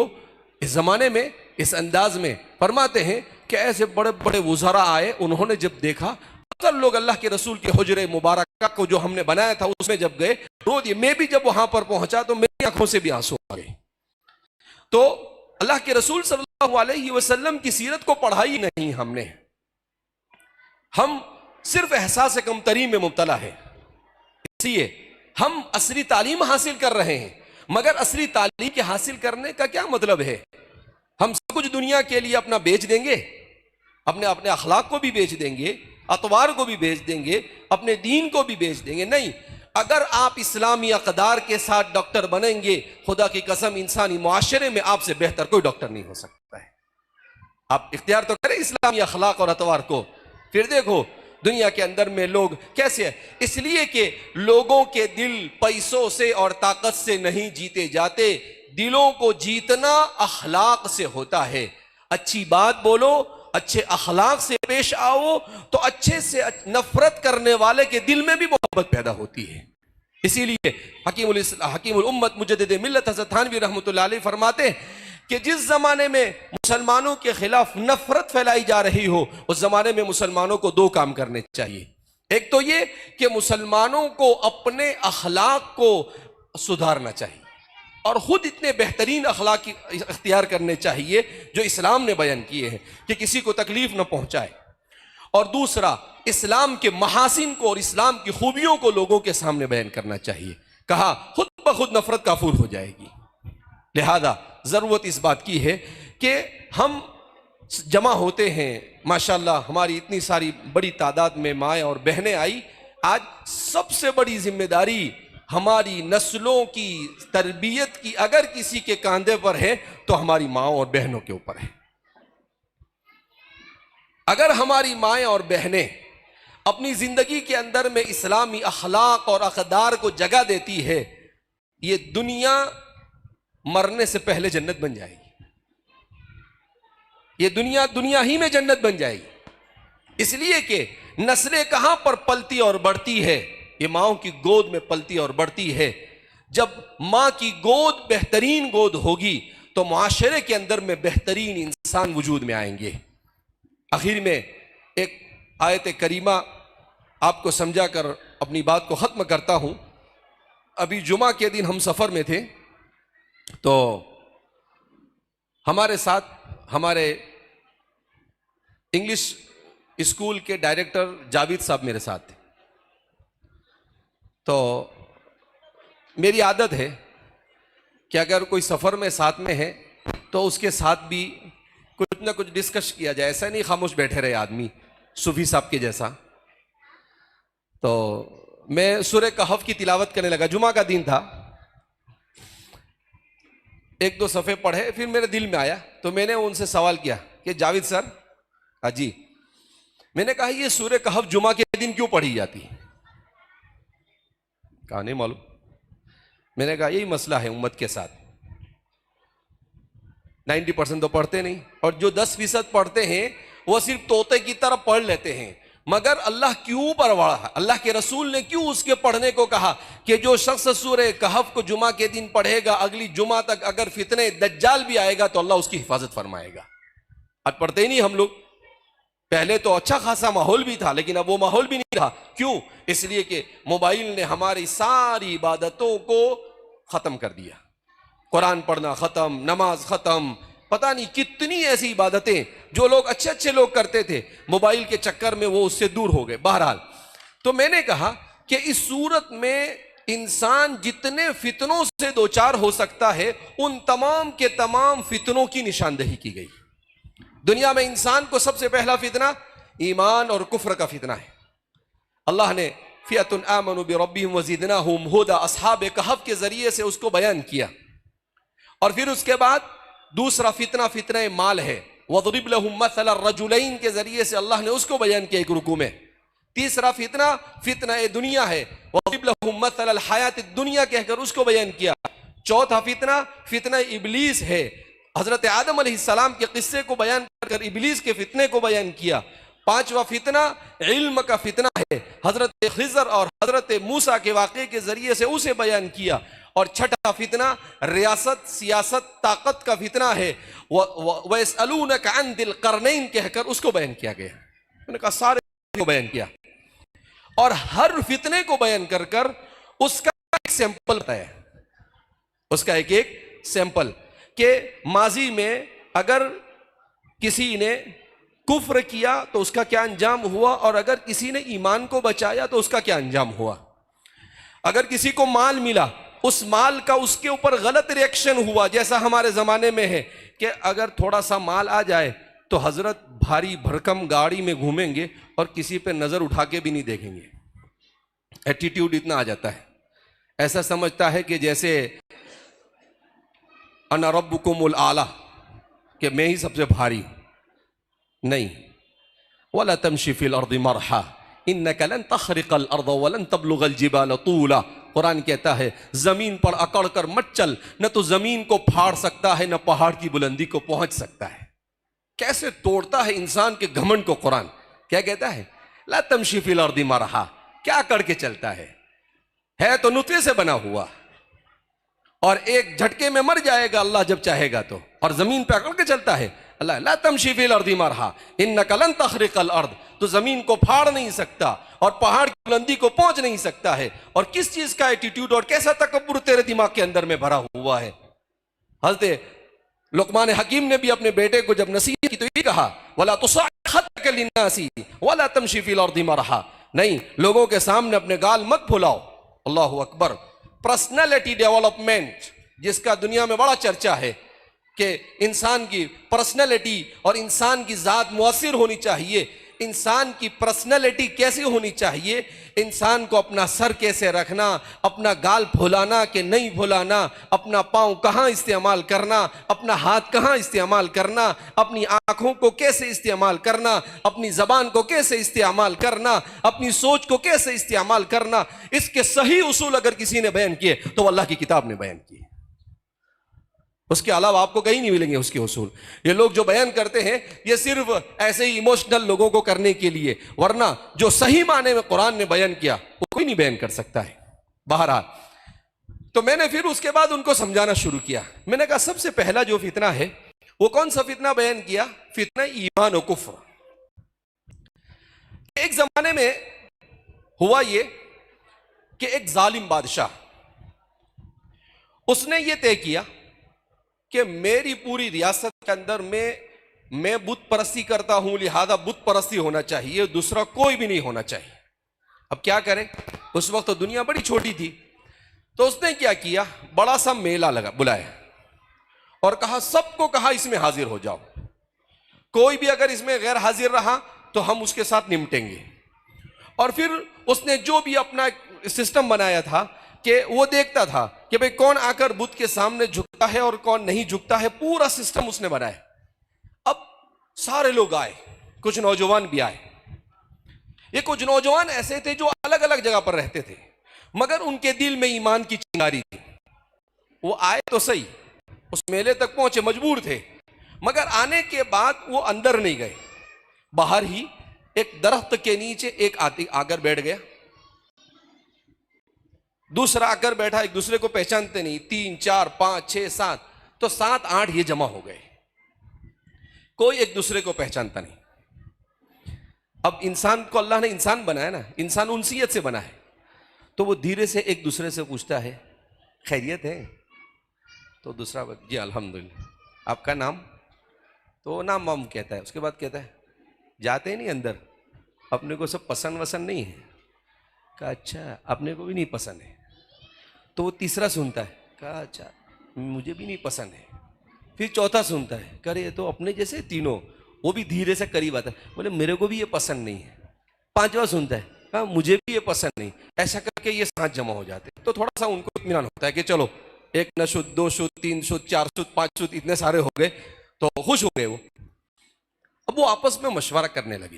इस जमाने में इस अंदाज में फरमाते हैं कि ऐसे बड़े बड़े वुज़रा आए, उन्होंने जब देखा, अक्सर लोग अल्लाह के रसूल के हुजरे मुबारक को जो हमने बनाया था उसमें जब गए रो दिए। मैं भी जब वहां पर पहुंचा तो मेरी आंखों से भी आंसू आ गए। तो अल्लाह के रसूल सल्लल्लाहु अलैहि वसल्लम की सीरत को पढ़ा ही नहीं हमने, हम सिर्फ एहसास कमतरी में मुब्तला है, इसलिए हम असली तालीम हासिल कर रहे हैं, मगर असली तालीम के हासिल करने का क्या मतलब है? हम सब कुछ दुनिया के लिए अपना बेच देंगे, अपने अपने अखलाक को भी बेच देंगे, अतवार को भी बेच देंगे, अपने दीन को भी बेच देंगे। नहीं, अगर आप इस्लामी अक़दार के साथ डॉक्टर बनेंगे, खुदा की कसम इंसानी मुआशरे में आपसे बेहतर कोई डॉक्टर नहीं हो सकता है। आप इख्तियार तो करें इस्लामी अखलाक और अतवार को, फिर देखो दुनिया के अंदर में लोग कैसे है। इसलिए कि लोगों के दिल पैसों से और ताकत से नहीं जीते जाते, दिलों को जीतना अखलाक से होता है। अच्छी बात बोलो, अच्छे अखलाक से पेश आओ, तो अच्छे से नफरत करने वाले के दिल में भी मोहब्बत पैदा होती है। इसीलिए हकीमुल उम्मत मुजद्दिद मिल्लत हज़रत थानवी रहमतुल्लाह अलैह फरमाते हैं कि जिस जमाने में मुसलमानों के खिलाफ नफरत फैलाई जा रही हो, उस जमाने में मुसलमानों को 2 काम करने चाहिए। एक तो ये कि मुसलमानों को अपने अखलाक को सुधारना चाहिए और खुद इतने बेहतरीन अखलाक इख्तियार करने चाहिए जो इस्लाम ने बयान किए हैं कि किसी को तकलीफ न पहुंचाए, और दूसरा इस्लाम के महासिन को और इस्लाम की खूबियों को लोगों के सामने बयान करना चाहिए। कहा खुद ब खुद नफरत काफूर हो जाएगी। लिहाजा जरूरत इस बात की है कि हम जमा होते हैं, माशाल्लाह हमारी इतनी सारी बड़ी तादाद में माएँ और बहनें आई। आज सबसे बड़ी जिम्मेदारी हमारी नस्लों की तरबियत की अगर किसी के कांधे पर है तो हमारी माओ और बहनों के ऊपर है। अगर हमारी माएँ और बहनें अपनी जिंदगी के अंदर में इस्लामी अखलाक और अक़दार को जगह देती है, ये दुनिया मरने से पहले जन्नत बन जाएगी। ये दुनिया ही में जन्नत बन जाएगी। इसलिए कि नस्लें कहां पर पलती और बढ़ती है? ये माओ की गोद में पलती और बढ़ती है। जब मां की गोद बेहतरीन गोद होगी तो मुआशरे के अंदर में बेहतरीन इंसान वजूद में आएंगे। आखिर में एक आयत करीमा आपको समझा कर अपनी बात को ख़त्म करता हूँ। अभी जुमा के दिन हम सफ़र में थे, तो हमारे साथ हमारे इंग्लिश स्कूल के डायरेक्टर जावेद साहब मेरे साथ थे। तो मेरी आदत है कि अगर कोई सफ़र में साथ में है तो उसके साथ भी कुछ ना कुछ डिस्कस किया जाए, ऐसा नहीं खामोश बैठे रहे आदमी सूफी साहब के जैसा। तो मैं सूरह कहफ की तिलावत करने लगा, जुमा का दिन था, एक दो सफ़े पढ़े, फिर मेरे दिल में आया तो मैंने उनसे सवाल किया कि जावेद सर, जी, मैंने कहा ये सूरह कहफ जुमा के दिन क्यों पढ़ी जाती है? कहा नहीं मालूम। मैंने कहा यही मसला है उम्मत के साथ, 90% तो पढ़ते नहीं, और जो 10% पढ़ते हैं वो सिर्फ तोते की तरह पढ़ लेते हैं। मगर अल्लाह क्यों परवाह, अल्लाह के रसूल ने क्यों उसके पढ़ने को कहा कि जो शख्स सूरह कहफ को जुमा के दिन पढ़ेगा, अगली जुमा तक अगर फितने दज्जाल भी आएगा तो अल्लाह उसकी हिफाजत फरमाएगा। आज पढ़ते ही नहीं हम लोग। पहले तो अच्छा खासा माहौल भी था, लेकिन अब वो माहौल भी नहीं रहा। क्यों? इसलिए कि मोबाइल ने हमारी सारी इबादतों को खत्म कर दिया। कुरान पढ़ना खत्म, नमाज खत्म, पता नहीं कितनी ऐसी इबादतें जो लोग अच्छे अच्छे लोग करते थे, मोबाइल के चक्कर में वो उससे दूर हो गए। बहरहाल, तो मैंने कहा कि इस सूरत में इंसान जितने फितनों से दो चार हो सकता है, उन तमाम के तमाम फितनों की निशानदेही की गई। दुनिया में इंसान को सबसे पहला फितना ईमान और कुफ्र का फितना है। अल्लाह ने फियतुन आमनु बिरब्बिहिम वज़िदनाहुम हुदा, अस्हाब कहफ के जरिए से उसको बयान किया। और फिर उसके बाद दूसरा फितना फितना माल है, वज़रिब लहुम मसला रजुलैन के जरिए से अल्लाह ने उसको बयान किया एक रुकू में। तीसरा फितना फितना दुनिया है, वज़रिब लहुम मसला हयात दुनिया कहकर उसको बयान किया। चौथा फितना फितना इब्लीस है, हजरत आदम अलैहिस्सलाम के किस्से को बयान कर इब्लीस के फितने को बयान किया। पांचवा फितना इल्म का फितना है, हजरत खिज़र और हजरत मूसा के वाक़े के जरिए से उसे बयान किया। और छठा फितना रियासत सियासत ताकत का फितना है, वयसअलूनका अन दिल करनैन कहकर उसको बयान किया गया। मैंने कहा सारे को बयान किया, और हर फितने को बयान कर कर उसका एक सैंपल बताया, उसका एक एक सैंपल के माजी में अगर किसी ने कुफ्र किया तो उसका क्या अंजाम हुआ, और अगर किसी ने ईमान को बचाया तो उसका क्या अंजाम हुआ। अगर किसी को माल मिला, उस माल का उसके ऊपर गलत रिएक्शन हुआ, जैसा हमारे जमाने में है कि अगर थोड़ा सा माल आ जाए तो हजरत भारी भरकम गाड़ी में घूमेंगे और किसी पे नजर उठा के भी नहीं देखेंगे। एटीट्यूड इतना आ जाता है, ऐसा समझता है कि जैसे अना रब्बुकुमुल आला, कि मैं ही सबसे भारी हूं। नहीं, वला तमशी फिल अर्दि मरहा इन्नका लन तखरिकल अर्द वलन तबलुगल जिबाल तूला। कुरान कहता है जमीन पर अकड़ कर मत चल, न तो जमीन को फाड़ सकता है, न पहाड़ की बुलंदी को पहुंच सकता है। कैसे तोड़ता है इंसान के घमंड को कुरान। क्या कहता है? ला तमशी फिल अर्दि मरहा, क्या अकड़ के चलता है तो नुतफे से बना हुआ, और एक झटके में मर जाएगा अल्लाह जब चाहेगा तो। और जमीन पे अकड़ के चलता है अल्लाह, ला तमशी फिल अर्दि मरहा इन्नका लन तखरिकल अर्द, तो जमीन को फाड़ नहीं सकता और पहाड़ की बुलंदी को पहुंच नहीं सकता है। और किस चीज का एटीट्यूड और कैसा तकब्बुर तेरे दिमाग के अंदर में भरा हुआ है। हज़रत लुक़मान हकीम ने भी अपने बेटे को जब नसीहत की तो ये कहा, वला तुसअ् खद्दक लिन्नासी वला तमशी फिल अर्दि मरहा, नहीं, लोगों के सामने अपने गाल मत फुलाओ। अल्लाहु अकबर। पर्सनैलिटी डेवलपमेंट, जिसका दुनिया में बड़ा चर्चा है कि इंसान की पर्सनैलिटी और इंसान की जात मुअस्सिर होनी चाहिए। इंसान की पर्सनैलिटी कैसी होनी चाहिए, इंसान को अपना सर कैसे रखना, अपना गाल फुलाना कि नहीं फुलाना, अपना पाँव कहाँ इस्तेमाल करना, अपना हाथ कहाँ इस्तेमाल करना, अपनी आँखों को कैसे इस्तेमाल करना, अपनी ज़बान को कैसे इस्तेमाल करना, अपनी सोच को कैसे इस्तेमाल करना, इसके सही उसूल अगर किसी ने बयान किए तो अल्लाह की किताब ने बयान किए। उसके अलावा आपको कहीं नहीं मिलेंगे उसके उसूल। ये लोग जो बयान करते हैं ये सिर्फ ऐसे ही इमोशनल लोगों को करने के लिए, वरना जो सही माने में कुरान ने बयान किया वो कोई नहीं बयान कर सकता है। बहरहाल, तो मैंने फिर उसके बाद उनको समझाना शुरू किया। मैंने कहा सबसे पहला जो फितना है वो कौन सा फितना बयान किया? फितना ईमान और कुफ्र। एक जमाने में हुआ ये कि एक जालिम बादशाह, उसने ये तय किया कि मेरी पूरी रियासत के अंदर में मैं बुत परस्ती करता हूं लिहाजा बुत परस्ती होना चाहिए, दूसरा कोई भी नहीं होना चाहिए। अब क्या करें, उस वक्त तो दुनिया बड़ी छोटी थी, तो उसने क्या किया, बड़ा सा मेला लगा बुलाया और कहा, सबको कहा इसमें हाजिर हो जाओ, कोई भी अगर इसमें गैर हाजिर रहा तो हम उसके साथ निपटेंगे। और फिर उसने जो भी अपना सिस्टम बनाया था कि वो देखता था कि भाई कौन आकर बुत के सामने झुकता है और कौन नहीं झुकता है, पूरा सिस्टम उसने बनाया। अब सारे लोग आए, कुछ नौजवान भी आए। ये कुछ नौजवान ऐसे थे जो अलग अलग जगह पर रहते थे, मगर उनके दिल में ईमान की चिंगारी थी। वो आए तो सही, उस मेले तक पहुंचे, मजबूर थे, मगर आने के बाद वो अंदर नहीं गए, बाहर ही एक दरख्त के नीचे एक आदमी आकर बैठ गया, दूसरा आकर बैठा, एक दूसरे को पहचानते नहीं, 3 4 5 6 7, तो 7 8 ये जमा हो गए, कोई एक दूसरे को पहचानता नहीं। अब इंसान को अल्लाह ने इंसान बनाया ना, इंसान उनसीयत से बना है, तो वो धीरे से एक दूसरे से पूछता है, खैरियत है? तो दूसरा जी अल्हम्दुलिल्लाह। आपका नाम? तो नाम वाम कहता है, उसके बाद कहता है, जाते ही नहीं अंदर, अपने को सब पसंद वसंद नहीं है? कहा अच्छा, अपने को भी नहीं पसंद है। तो वो तीसरा सुनता है, कहा अच्छा, मुझे भी नहीं पसंद है। फिर चौथा सुनता है, करे तो अपने जैसे तीनों, वो भी धीरे से करीब आता है, बोले मेरे को भी ये पसंद नहीं है। पांचवा सुनता है, कहा मुझे भी ये पसंद नहीं। ऐसा करके ये 7 जमा हो जाते हैं, तो थोड़ा सा उनको इत्मीनान होता है कि चलो 1 न शुद्ध, 2 शुद्ध, 3 शुद्ध, 4 शुद्ध, 5 शुद्ध, इतने सारे हो गए, तो खुश हो गए वो। अब वो आपस में मशवरा करने लगे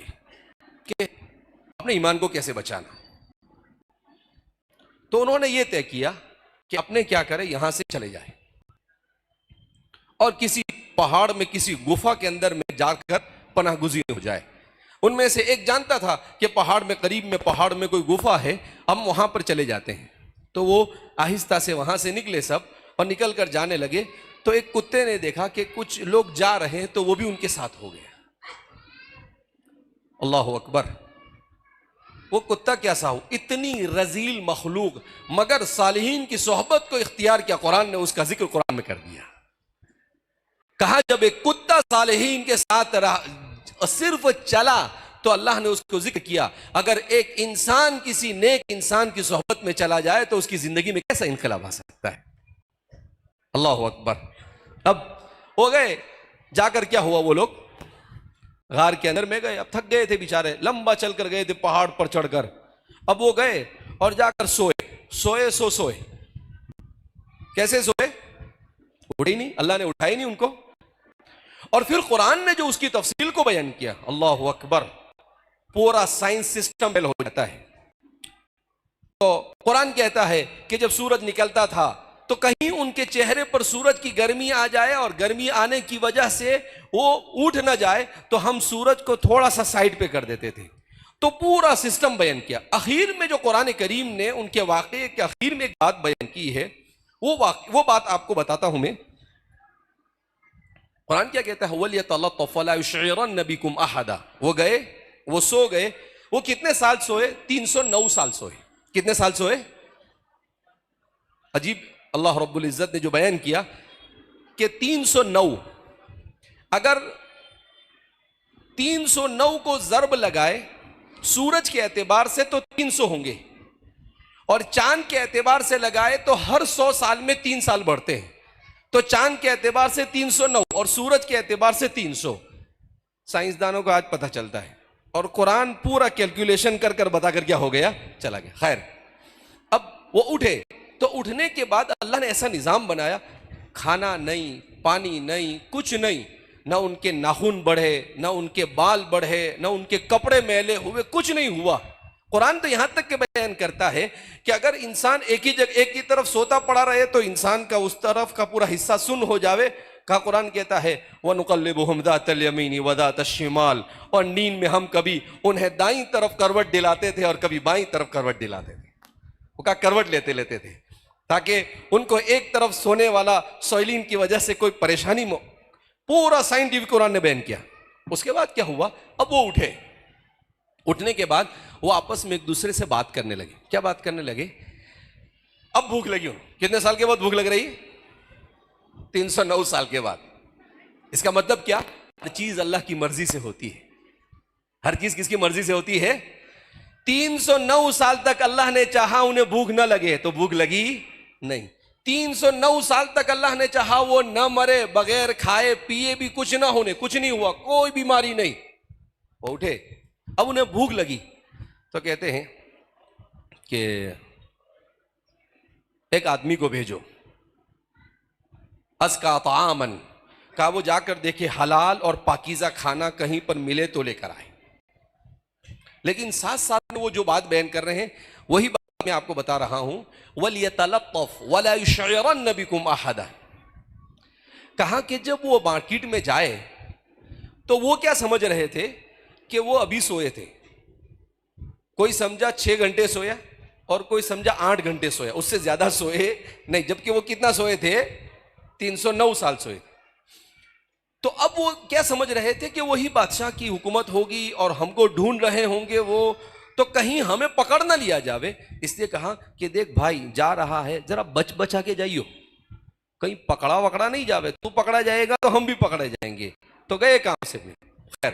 कि अपने ईमान को कैसे बचाना। तो उन्होंने ये तय किया कि अपने क्या करें, यहां से चले जाए और किसी पहाड़ में, किसी गुफा के अंदर में जाकर पनाहगुज़ीर हो जाए। उनमें से एक जानता था कि पहाड़ में, करीब में पहाड़ में कोई गुफा है, हम वहां पर चले जाते हैं। तो वो आहिस्ता से वहां से निकले सब, और निकल कर जाने लगे। तो एक कुत्ते ने देखा कि कुछ लोग जा रहे हैं, तो वो भी उनके साथ हो गया। अल्लाह अकबर। वो कुत्ता कैसा हो, इतनी रजील मखलूक, मगर सालिहीन की सोहबत को इख्तियार किया। कुरान ने उसका जिक्र कुरान में कर दिया। कहा जब एक कुत्ता सालिहीन के साथ रहा, सिर्फ चला, तो अल्लाह ने उसको जिक्र किया। अगर एक इंसान किसी नेक इंसान की सोहबत में चला जाए तो उसकी जिंदगी में कैसा इनकलाब आ सकता है। अल्लाह अकबर। अब हो गए, जाकर क्या हुआ, वो लोग गार के अंदर में गए। अब थक गए थे बेचारे, लंबा चलकर गए थे पहाड़ पर चढ़कर। अब वो गए और जाकर सोए। सोए कैसे सोए, उठे ही नहीं, अल्लाह ने उठाया ही नहीं उनको। और फिर कुरान ने जो उसकी तफसील को बयान किया, अल्लाह अकबर, पूरा साइंस सिस्टम फेल हो जाता है। तो कुरान कहता है कि जब सूरज निकलता था तो कहीं उनके चेहरे पर सूरज की गर्मी आ जाए, और गर्मी आने की वजह से वो उठ ना जाए, तो हम सूरज को थोड़ा सा साइड पे कर देते थे। तो पूरा सिस्टम बयान किया। आखिर में जो कुरान करीम ने उनके वाक़े के आखिर में एक बात बयान की है, वो बात आपको बताता हूं मैं। कुरान क्या कहता है, वलियतलत्तफ़ अहदा। वो गए, वो सो गए। वो कितने साल सोए? 309 साल सोए। कितने साल सोए? अजीब, अल्लाह रब्बुल इज्जत ने जो बयान किया कि 309, अगर 309 को ज़र्ब लगाए सूरज के एतबार से तो 300 होंगे, और चांद के एतबार से लगाए तो हर 100 साल में 3 साल बढ़ते हैं। तो चांद के एतबार से 309 और सूरज के एतबार से 300। साइंसदानों को आज पता चलता है, और कुरान पूरा कैलकुलेशन कर कर बताकर क्या हो गया, चला गया। खैर, अब वो उठे, तो उठने के बाद अल्लाह ने ऐसा निजाम बनाया, खाना नहीं, पानी नहीं, कुछ नहीं, ना उनके नाखून बढ़े, ना उनके बाल बढ़े, ना उनके कपड़े मैले हुए, कुछ नहीं हुआ। कुरान तो यहां तक के बयान करता है कि अगर इंसान एक ही तरफ सोता पड़ा रहे तो इंसान का उस तरफ का पूरा हिस्सा सुन्न हो जावे। का कुरान कहता है, वनुक़ल्लिबुहुम ज़ातल यमीनी व ज़ातश शिमाल, और नींद में हम कभी उन्हें दाईं तरफ करवट दिलाते थे और कभी बाईं तरफ करवट दिलाते थे। वो का करवट लेते थे ताकि उनको एक तरफ सोने वाला सोइलिन की वजह से कोई परेशानी। पूरा साइंटिफिक कुरान ने बयान किया। उसके बाद क्या हुआ, अब वो उठे। उठने के बाद वो आपस में एक दूसरे से बात करने लगे। क्या बात करने लगे, अब भूख लगी उन्हें। कितने साल के बाद भूख लग रही? 309 साल के बाद। इसका मतलब क्या, हर चीज अल्लाह की मर्जी से होती है। हर चीज किसकी मर्जी से होती है? 309 साल तक अल्लाह ने चाहा उन्हें भूख न लगे तो भूख लगी नहीं। 309 साल तक अल्लाह ने चाहा वो न मरे, बगैर खाए पिए भी कुछ ना होने, कुछ नहीं हुआ, कोई बीमारी नहीं, वो उठे। अब उन्हें भूख लगी तो कहते हैं कि एक आदमी को भेजो, अस्का तामन, कहा वो जाकर देखे हलाल और पाकीज़ा खाना कहीं पर मिले तो लेकर आए। लेकिन साथ साथ में वो जो बात बयान कर रहे हैं वही बात मैं आपको बता रहा हूं, वलियतलत्तफ वला युशइरन बिकुम अहदा। कहा कि जब वो मार्केट में जाए तो वो क्या समझ रहे थे कि वो अभी सोए थे। कोई समझा 6 घंटे सोया और कोई समझा 8 घंटे सोया, उससे ज्यादा सोए नहीं, जबकि वो कितना सोए थे? 309 साल सोए। तो अब वो क्या समझ रहे थे कि वही बादशाह की हुकूमत होगी और हमको ढूंढ रहे होंगे वो, तो कहीं हमें पकड़ ना लिया जावे। इसलिए कहा कि देख भाई जा रहा है, जरा बच बचा के जाइयो, कहीं पकड़ा वकड़ा नहीं जावे, तू पकड़ा जाएगा तो हम भी पकड़े जाएंगे। तो गए काम से भी। खैर,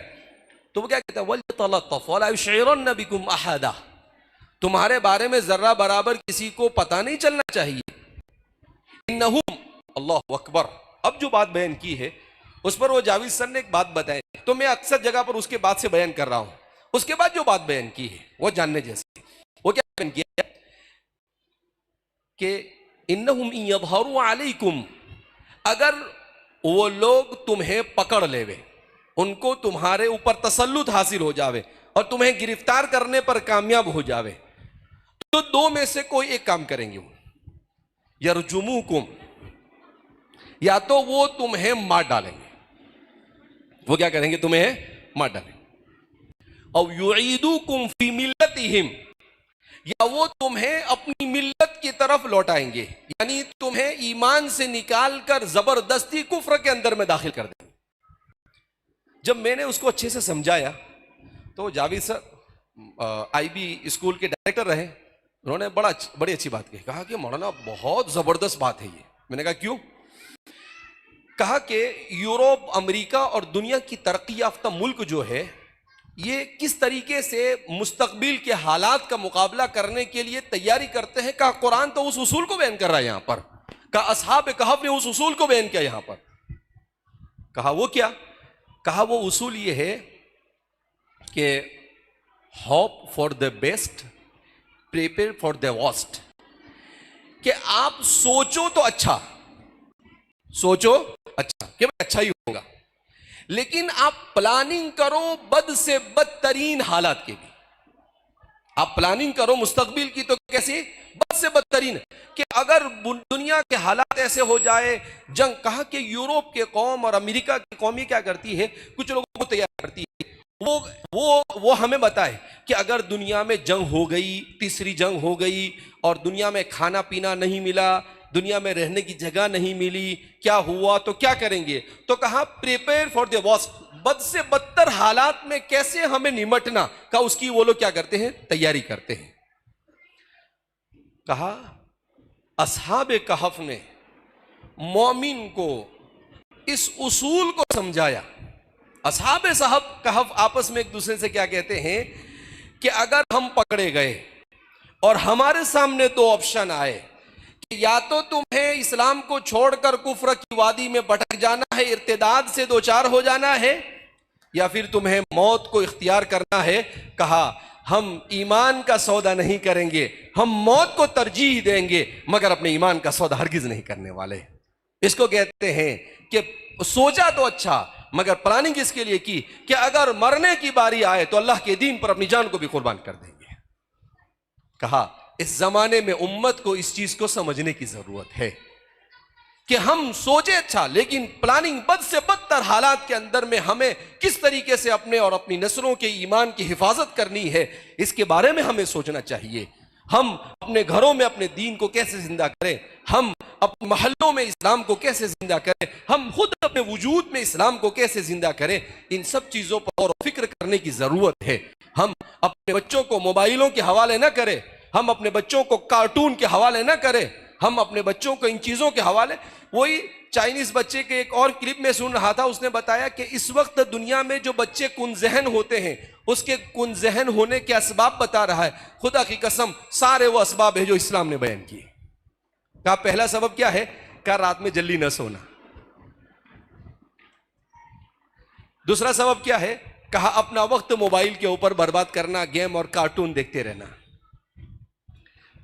तो वो क्या कहता है, वलियतलत्तफ वला युशइरन बिकुम अहदा, तुम्हारे बारे में जर्रा बराबर किसी को पता नहीं चलना चाहिए। इन्नहुम, अल्लाहु अकबर। अब जो बात बयान की है उस पर वो जावेद सर ने एक बात बताई, तो मैं अक्सर जगह पर उसके बाद से बयान कर रहा हूं। उसके बाद जो बात बयान की है वो जानने जैसे। वो क्या बयान किया कि इन्नहुम यज़हरू अलैकुम, अगर वो लोग तुम्हें पकड़ लेवे, उनको तुम्हारे ऊपर तसल्लुत हासिल हो जावे और तुम्हें गिरफ्तार करने पर कामयाब हो जावे, तो दो में से कोई एक काम करेंगे वो, यरजुमुकुम, या तो वो तुम्हें मार डालेंगे। वो क्या करेंगे? तुम्हें मार डालेंगे। और युईदुकुम फी मिल्लतिहिम, या वो तुम्हें अपनी मिल्लत की तरफ लौटाएंगे, यानी तुम्हें ईमान से निकालकर जबरदस्ती कुफ्र के अंदर में दाखिल कर देंगे। जब मैंने उसको अच्छे से समझाया तो जावेद सर आईबी स्कूल के डायरेक्टर रहे, उन्होंने बड़ी अच्छी बात कही। कहा कि मौलाना बहुत जबरदस्त बात है ये। मैंने कहा क्यों? कहा कि यूरोप, अमेरिका और दुनिया की तरक्की याफ्ता मुल्क जो है, ये किस तरीके से मुस्तकबिल के हालात का मुकाबला करने के लिए तैयारी करते हैं। कहा कुरान तो उस उसूल को बयान कर रहा है यहां पर। कहा अस्हाब कहफ ने उस उसूल को बयान किया यहां पर। कहा वो क्या? कहा वो उसूल ये है कि hope for the best, prepare for the worst. कि आप सोचो तो अच्छा, सोचो अच्छा कि भाई अच्छा ही होगा, लेकिन आप प्लानिंग करो बद से बदतरीन हालात के भी। आप प्लानिंग करो मुस्तकबिल की तो कैसे? बद से बदतरीन, कि अगर दुनिया के हालात ऐसे हो जाए, जंग। कहा कि यूरोप के कौम और अमेरिका की कौम क्या करती है, कुछ लोगों को तैयार करती है, वो हमें बताए कि अगर दुनिया में जंग हो गई, तीसरी जंग हो गई और दुनिया में खाना पीना नहीं मिला, दुनिया में रहने की जगह नहीं मिली, क्या हुआ तो क्या करेंगे? तो कहा प्रिपेयर फॉर द वर्स्ट, बद से बदतर हालात में कैसे हमें निमटना का उसकी वो लोग क्या करते हैं? तैयारी करते हैं। कहा अस्हाब कहफ ने मोमिन को इस उसूल को समझाया। अस्हाब कहफ आपस में एक दूसरे से क्या कहते हैं कि अगर हम पकड़े गए और हमारे सामने दो ऑप्शन आए कि या तो तुम्हें इस्लाम को छोड़कर कुफ्र की वादी में भटक जाना है, इर्तिदाद से दो चार हो जाना है, या फिर तुम्हें मौत को इख्तियार करना है। कहा हम ईमान का सौदा नहीं करेंगे, हम मौत को तरजीह देंगे, मगर अपने ईमान का सौदा हरगिज नहीं करने वाले। इसको कहते हैं कि सोचा तो अच्छा, मगर प्लानिंग इसके लिए की कि अगर मरने की बारी आए तो अल्लाह के दीन पर अपनी जान को भी कुर्बान कर देंगे। कहा इस जमाने में उम्मत को इस चीज को समझने की जरूरत है कि हम सोचे अच्छा, लेकिन प्लानिंग बद से बदतर हालात के अंदर में हमें किस तरीके से अपने और अपनी नस्लों के ईमान की हिफाजत करनी है, इसके बारे में हमें सोचना चाहिए। हम अपने घरों में अपने दीन को कैसे जिंदा करें, हम अपने महल्लों में इस्लाम को कैसे जिंदा करें, हम खुद अपने वजूद में इस्लाम को कैसे जिंदा करें, इन सब चीजों पर और फिक्र करने की जरूरत है। हम अपने बच्चों को मोबाइलों के हवाले न करें, हम अपने बच्चों को कार्टून के हवाले न करें, हम अपने बच्चों को इन चीजों के हवाले, वही चाइनीज बच्चे के एक और क्लिप में सुन रहा था, उसने बताया कि इस वक्त दुनिया में जो बच्चे कुनजहन होते हैं उसके कुनजहन होने के असबाब बता रहा है। खुदा की कसम सारे वो असबाब है जो इस्लाम ने बयान किए। कहा पहला सबब क्या है? कहा रात में जल्दी न सोना। दूसरा सबब क्या है? कहा अपना वक्त मोबाइल के ऊपर बर्बाद करना, गेम और कार्टून देखते रहना।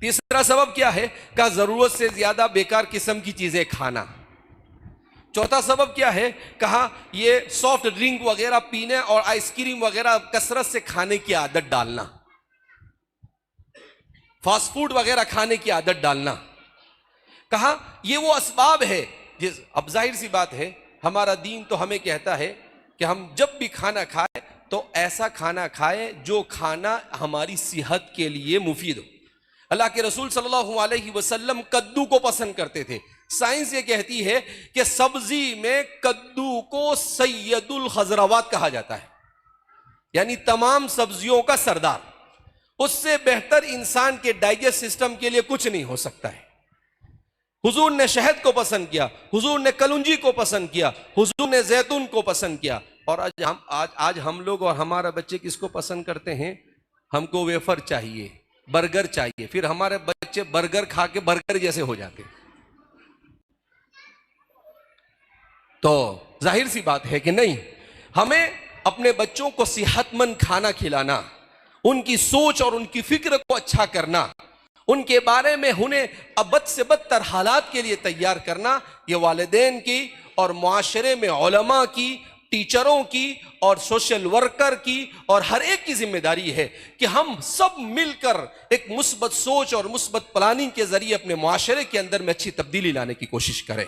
तीसरा सबब क्या है? कहा जरूरत से ज्यादा बेकार किस्म की चीजें खाना। चौथा सबब क्या है? कहा ये सॉफ्ट ड्रिंक वगैरह पीने और आइसक्रीम वगैरह कसरत से खाने की आदत डालना, फास्ट फूड वगैरह खाने की आदत डालना। कहा ये वो असबाब है जिस, अब जाहिर सी बात है हमारा दीन तो हमें कहता है कि हम जब भी खाना खाए तो ऐसा खाना खाए जो खाना हमारी सेहत के लिए मुफीद हो। अल्लाह के रसूल सल्लल्लाहु अलैहि वसल्लम कद्दू को पसंद करते थे। साइंस ये कहती है कि सब्जी में कद्दू को सैयदुल खजरावात कहा जाता है, यानी तमाम सब्जियों का सरदार। उससे बेहतर इंसान के डाइजेस्ट सिस्टम के लिए कुछ नहीं हो सकता है। हुजूर ने शहद को पसंद किया, हुजूर ने कलुंजी को पसंद किया, हुजूर ने जैतून को पसंद किया। और आज हम लोग और हमारा बच्चे किसको पसंद करते हैं? हमको वेफर चाहिए, बर्गर चाहिए, फिर हमारे बच्चे बर्गर खा के बर्गर जैसे हो जाते हैं। तो जाहिर सी बात है कि नहीं, हमें अपने बच्चों को सेहतमंद खाना खिलाना, उनकी सोच और उनकी फिक्र को अच्छा करना, उनके बारे में उन्हें अबद से बदतर हालात के लिए तैयार करना, ये वालिदैन की और मुआशरे में उलमा की, टीचरों की और सोशल वर्कर की और हर एक की जिम्मेदारी है कि हम सब मिलकर एक मुस्बत सोच और मुस्बत प्लानिंग के जरिए अपने मुआशरे के अंदर में अच्छी तब्दीली लाने की कोशिश करें।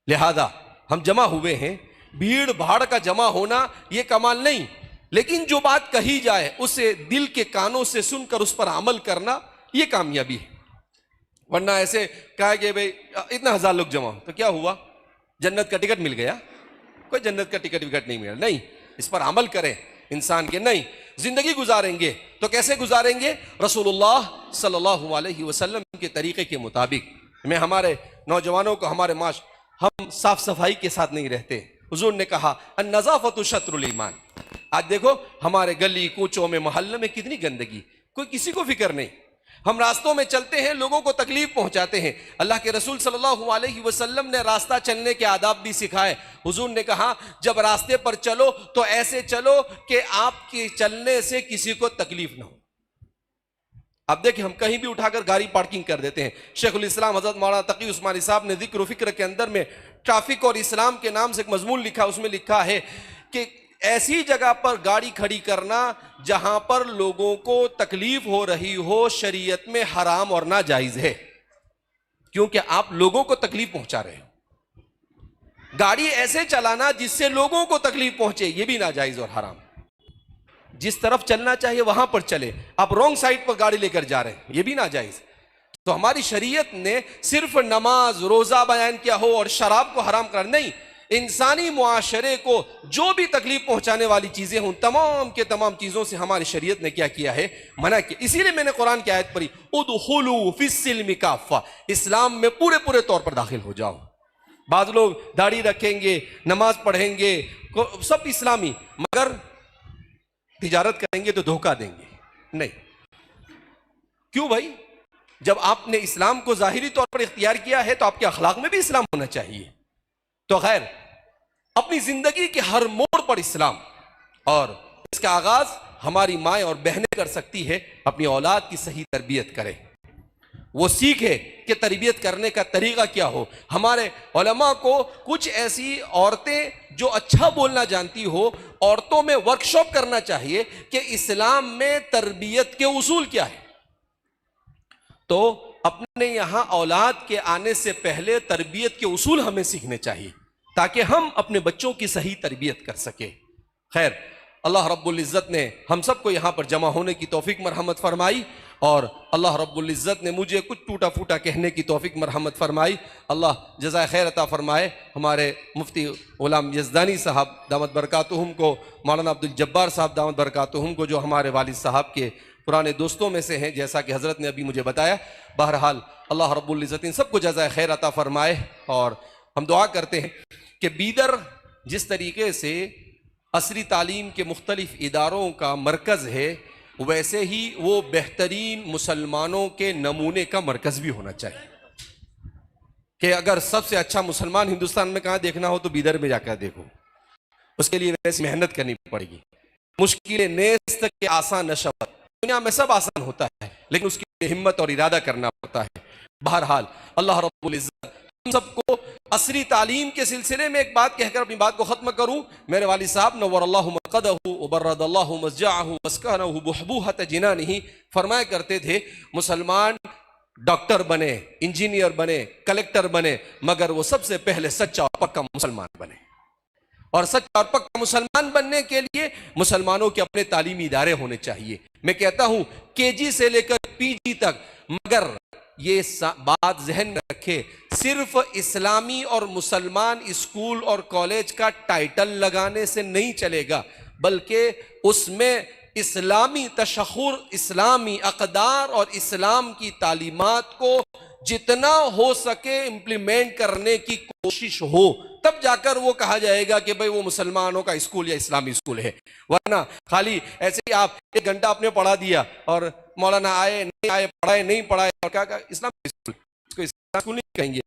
लिहाजा हम जमा हुए हैं, भीड़ भाड़ का जमा होना यह कमाल नहीं, लेकिन जो बात कही जाए उसे दिल के कानों से सुनकर उस पर अमल करना यह कामयाबी है। वरना ऐसे कहा कि भाई इतना 1000 लोग जमा हो तो क्या हुआ, जन्नत का टिकट मिल गया? कोई जन्नत का टिकट विकट नहीं मिला। नहीं, इस पर अमल करें इंसान के। नहीं, जिंदगी गुजारेंगे तो कैसे गुजारेंगे? रसूलुल्लाह सल्लल्लाहु अलैहि वसल्लम के तरीके के मुताबिक। मैं हमारे नौजवानों को, हमारे माश, हम साफ सफाई के साथ नहीं रहते। हुजूर ने कहा अन्नज़ाफ़तु शत्रुल ईमान। आज देखो हमारे गली कूचों में, मोहल्ले में कितनी गंदगी, कोई किसी को फिक्र नहीं। हम रास्तों में चलते हैं, लोगों को तकलीफ पहुंचाते हैं। अल्लाह के रसूल सल्लल्लाहु अलैहि वसल्लम ने रास्ता चलने के आदाब भी सिखाए। हुजूर ने कहा जब रास्ते पर चलो तो ऐसे चलो कि आपके चलने से किसी को तकलीफ ना हो। अब देखिए हम कहीं भी उठाकर गाड़ी पार्किंग कर देते हैं। शेखुल इस्लाम हजरत मौलाना तकी उस्मानी साहब ने जिक्र फिक्र के अंदर में ट्रैफिक और इस्लाम के नाम से एक मजमून लिखा, उसमें लिखा है कि ऐसी जगह पर गाड़ी खड़ी करना जहां पर लोगों को तकलीफ हो रही हो शरीयत में हराम और नाजायज है, क्योंकि आप लोगों को तकलीफ पहुंचा रहे हो। गाड़ी ऐसे चलाना जिससे लोगों को तकलीफ पहुंचे, यह भी नाजायज और हराम। जिस तरफ चलना चाहिए वहां पर चले, आप रॉन्ग साइड पर गाड़ी लेकर जा रहे हैं, यह भी नाजायज। तो हमारी शरीयत ने सिर्फ नमाज रोजा बयान किया हो और शराब को हराम कर नहीं, इंसानी मुआशरे को जो भी तकलीफ पहुंचाने वाली चीजें हों, तमाम के तमाम चीजों से हमारी शरीयत ने क्या किया है? मना किया। इसीलिए मैंने कुरान की आयत पढ़ी, उदखुलू फिस्सिल्मि काफ़ा, इस्लाम में पूरे पूरे तौर पर दाखिल हो जाओ। बाद लोग दाढ़ी रखेंगे, नमाज पढ़ेंगे, सब इस्लामी, मगर तिजारत करेंगे तो धोखा देंगे। नहीं, क्यों भाई? जब आपने इस्लाम को जाहिरी तौर पर इख्तियार किया है तो आपके अखलाक में भी इस्लाम होना चाहिए। तो खैर, अपनी जिंदगी के हर मोड़ पर इस्लाम, और इसका आगाज हमारी माएँ और बहनें कर सकती है। अपनी औलाद की सही तरबियत करें, वो सीखे कि तरबियत करने का तरीका क्या हो। हमारे उलमा को कुछ ऐसी औरतें जो अच्छा बोलना जानती हो, औरतों में वर्कशॉप करना चाहिए कि इस्लाम में तरबियत के उसूल क्या है। तो अपने यहां औलाद के आने से पहले तरबियत के उसूल हमें सीखने चाहिए ताकि हम अपने बच्चों की सही तरबियत कर सके। खैर, अल्लाह रब्बुल इज़्ज़त ने हम सबको यहाँ पर जमा होने की तौफीक मरहमत फरमाई, और अल्लाह रब्बुल इज़्ज़त ने मुझे कुछ टूटा फूटा कहने की तौफीक मरहमत फरमाई। अल्लाह जज़ाए खैर अता फरमाए। हमारे मुफ्ती गुलाम यज़दानी साहब दामत बरकातुहुम को, मौलाना अब्दुल जब्बार साहब दामत बरकातुहुम को, जो हमारे वालिद साहब के पुराने दोस्तों में से हैं, जैसा कि हजरत ने अभी मुझे बताया। बहरहाल अल्लाह रब्बुल इज़्ज़त इन सबको जज़ाए खैर अता फरमाए। और हम दुआ करते हैं कि बीदर जिस तरीके से असरी तालीम के मुख्तलिफ इदारों का मरकज़ है, वैसे ही वो बेहतरीन मुसलमानों के नमूने का मरकज़ भी होना चाहिए। कि अगर सबसे अच्छा मुसलमान हिंदुस्तान में कहाँ देखना हो तो बीदर में जाकर देखो। उसके लिए वैसे मेहनत करनी पड़ेगी। मुश्किलें नेस्त के आसान नशवत, दुनिया में सब आसान होता है, लेकिन उसके लिए हिम्मत और इरादा करना पड़ता है। बहरहाल अल्लाह रब्बुल इज़्ज़त हम सबको असरी तालीम के सिलसिले में एक बात कहकर अपनी बात को खत्म करूं। मेरे वाली साहब नव्वरल्लाहु मक़दहु व बर्रदल्लाहु मस्जअहु वस्कनहु बुहबूहत जिनानिही फरमाया करते थे, मुसलमान डॉक्टर बने, इंजीनियर बने, कलेक्टर बने, मगर वो सबसे पहले सच्चा और पक्का मुसलमान बने। और सच्चा और पक्का मुसलमान बनने के लिए मुसलमानों के अपने तालीमी इदारे होने चाहिए। मैं कहता हूं केजी से लेकर पीजी तक, मगर ये बात जहन में रखे, सिर्फ इस्लामी और मुसलमान स्कूल और कॉलेज का टाइटल लगाने से नहीं चलेगा, बल्कि उसमें इस्लामी तशख़्ख़ुर, इस्लामी अक़दार और इस्लाम की तालीमात को जितना हो सके इम्प्लीमेंट करने की कोशिश हो, तब जाकर वो कहा जाएगा कि भाई वो मुसलमानों का स्कूल या इस्लामी स्कूल है। वरना खाली ऐसे ही आप 1 घंटा आपने पढ़ा दिया और मौलाना आए नहीं आए, पढ़ाए नहीं पढ़ाए, और क्या कहा इस्लामी स्कूल, इसको इस्लामी स्कूल नहीं कहेंगे।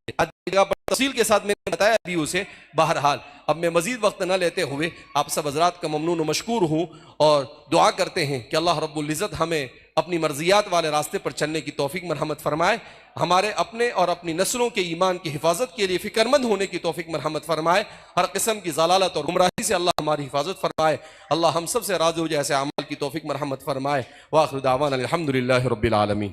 जगह पर तफसील के साथ मैंने बताया भी उसे। बहरहाल अब मैं मजीद वक्त न लेते हुए आप सब हजरात का ममनून व मशकूर हूँ और दुआ करते हैं कि अल्लाह रब्बुल इज़्ज़त हमें अपनी मर्जियात वाले रास्ते पर चलने की तौफीक मरहमत फरमाए, हमारे अपने और अपनी नस्लों के ईमान की हिफाजत के लिए फ़िक्रमंद होने की तौफीक मरहमत फरमाए, हर किस्म की ज़लालत और गुमराही से अल्लाह हमारी हिफाजत फरमाए। अल्लाह हम सब से राज़ी हो जाए, ऐसे अमाल की तौफीक मरहमत फरमाए। व आखिर दावाना अल्हम्दुलिल्लाहि रब्बिल आलमीन।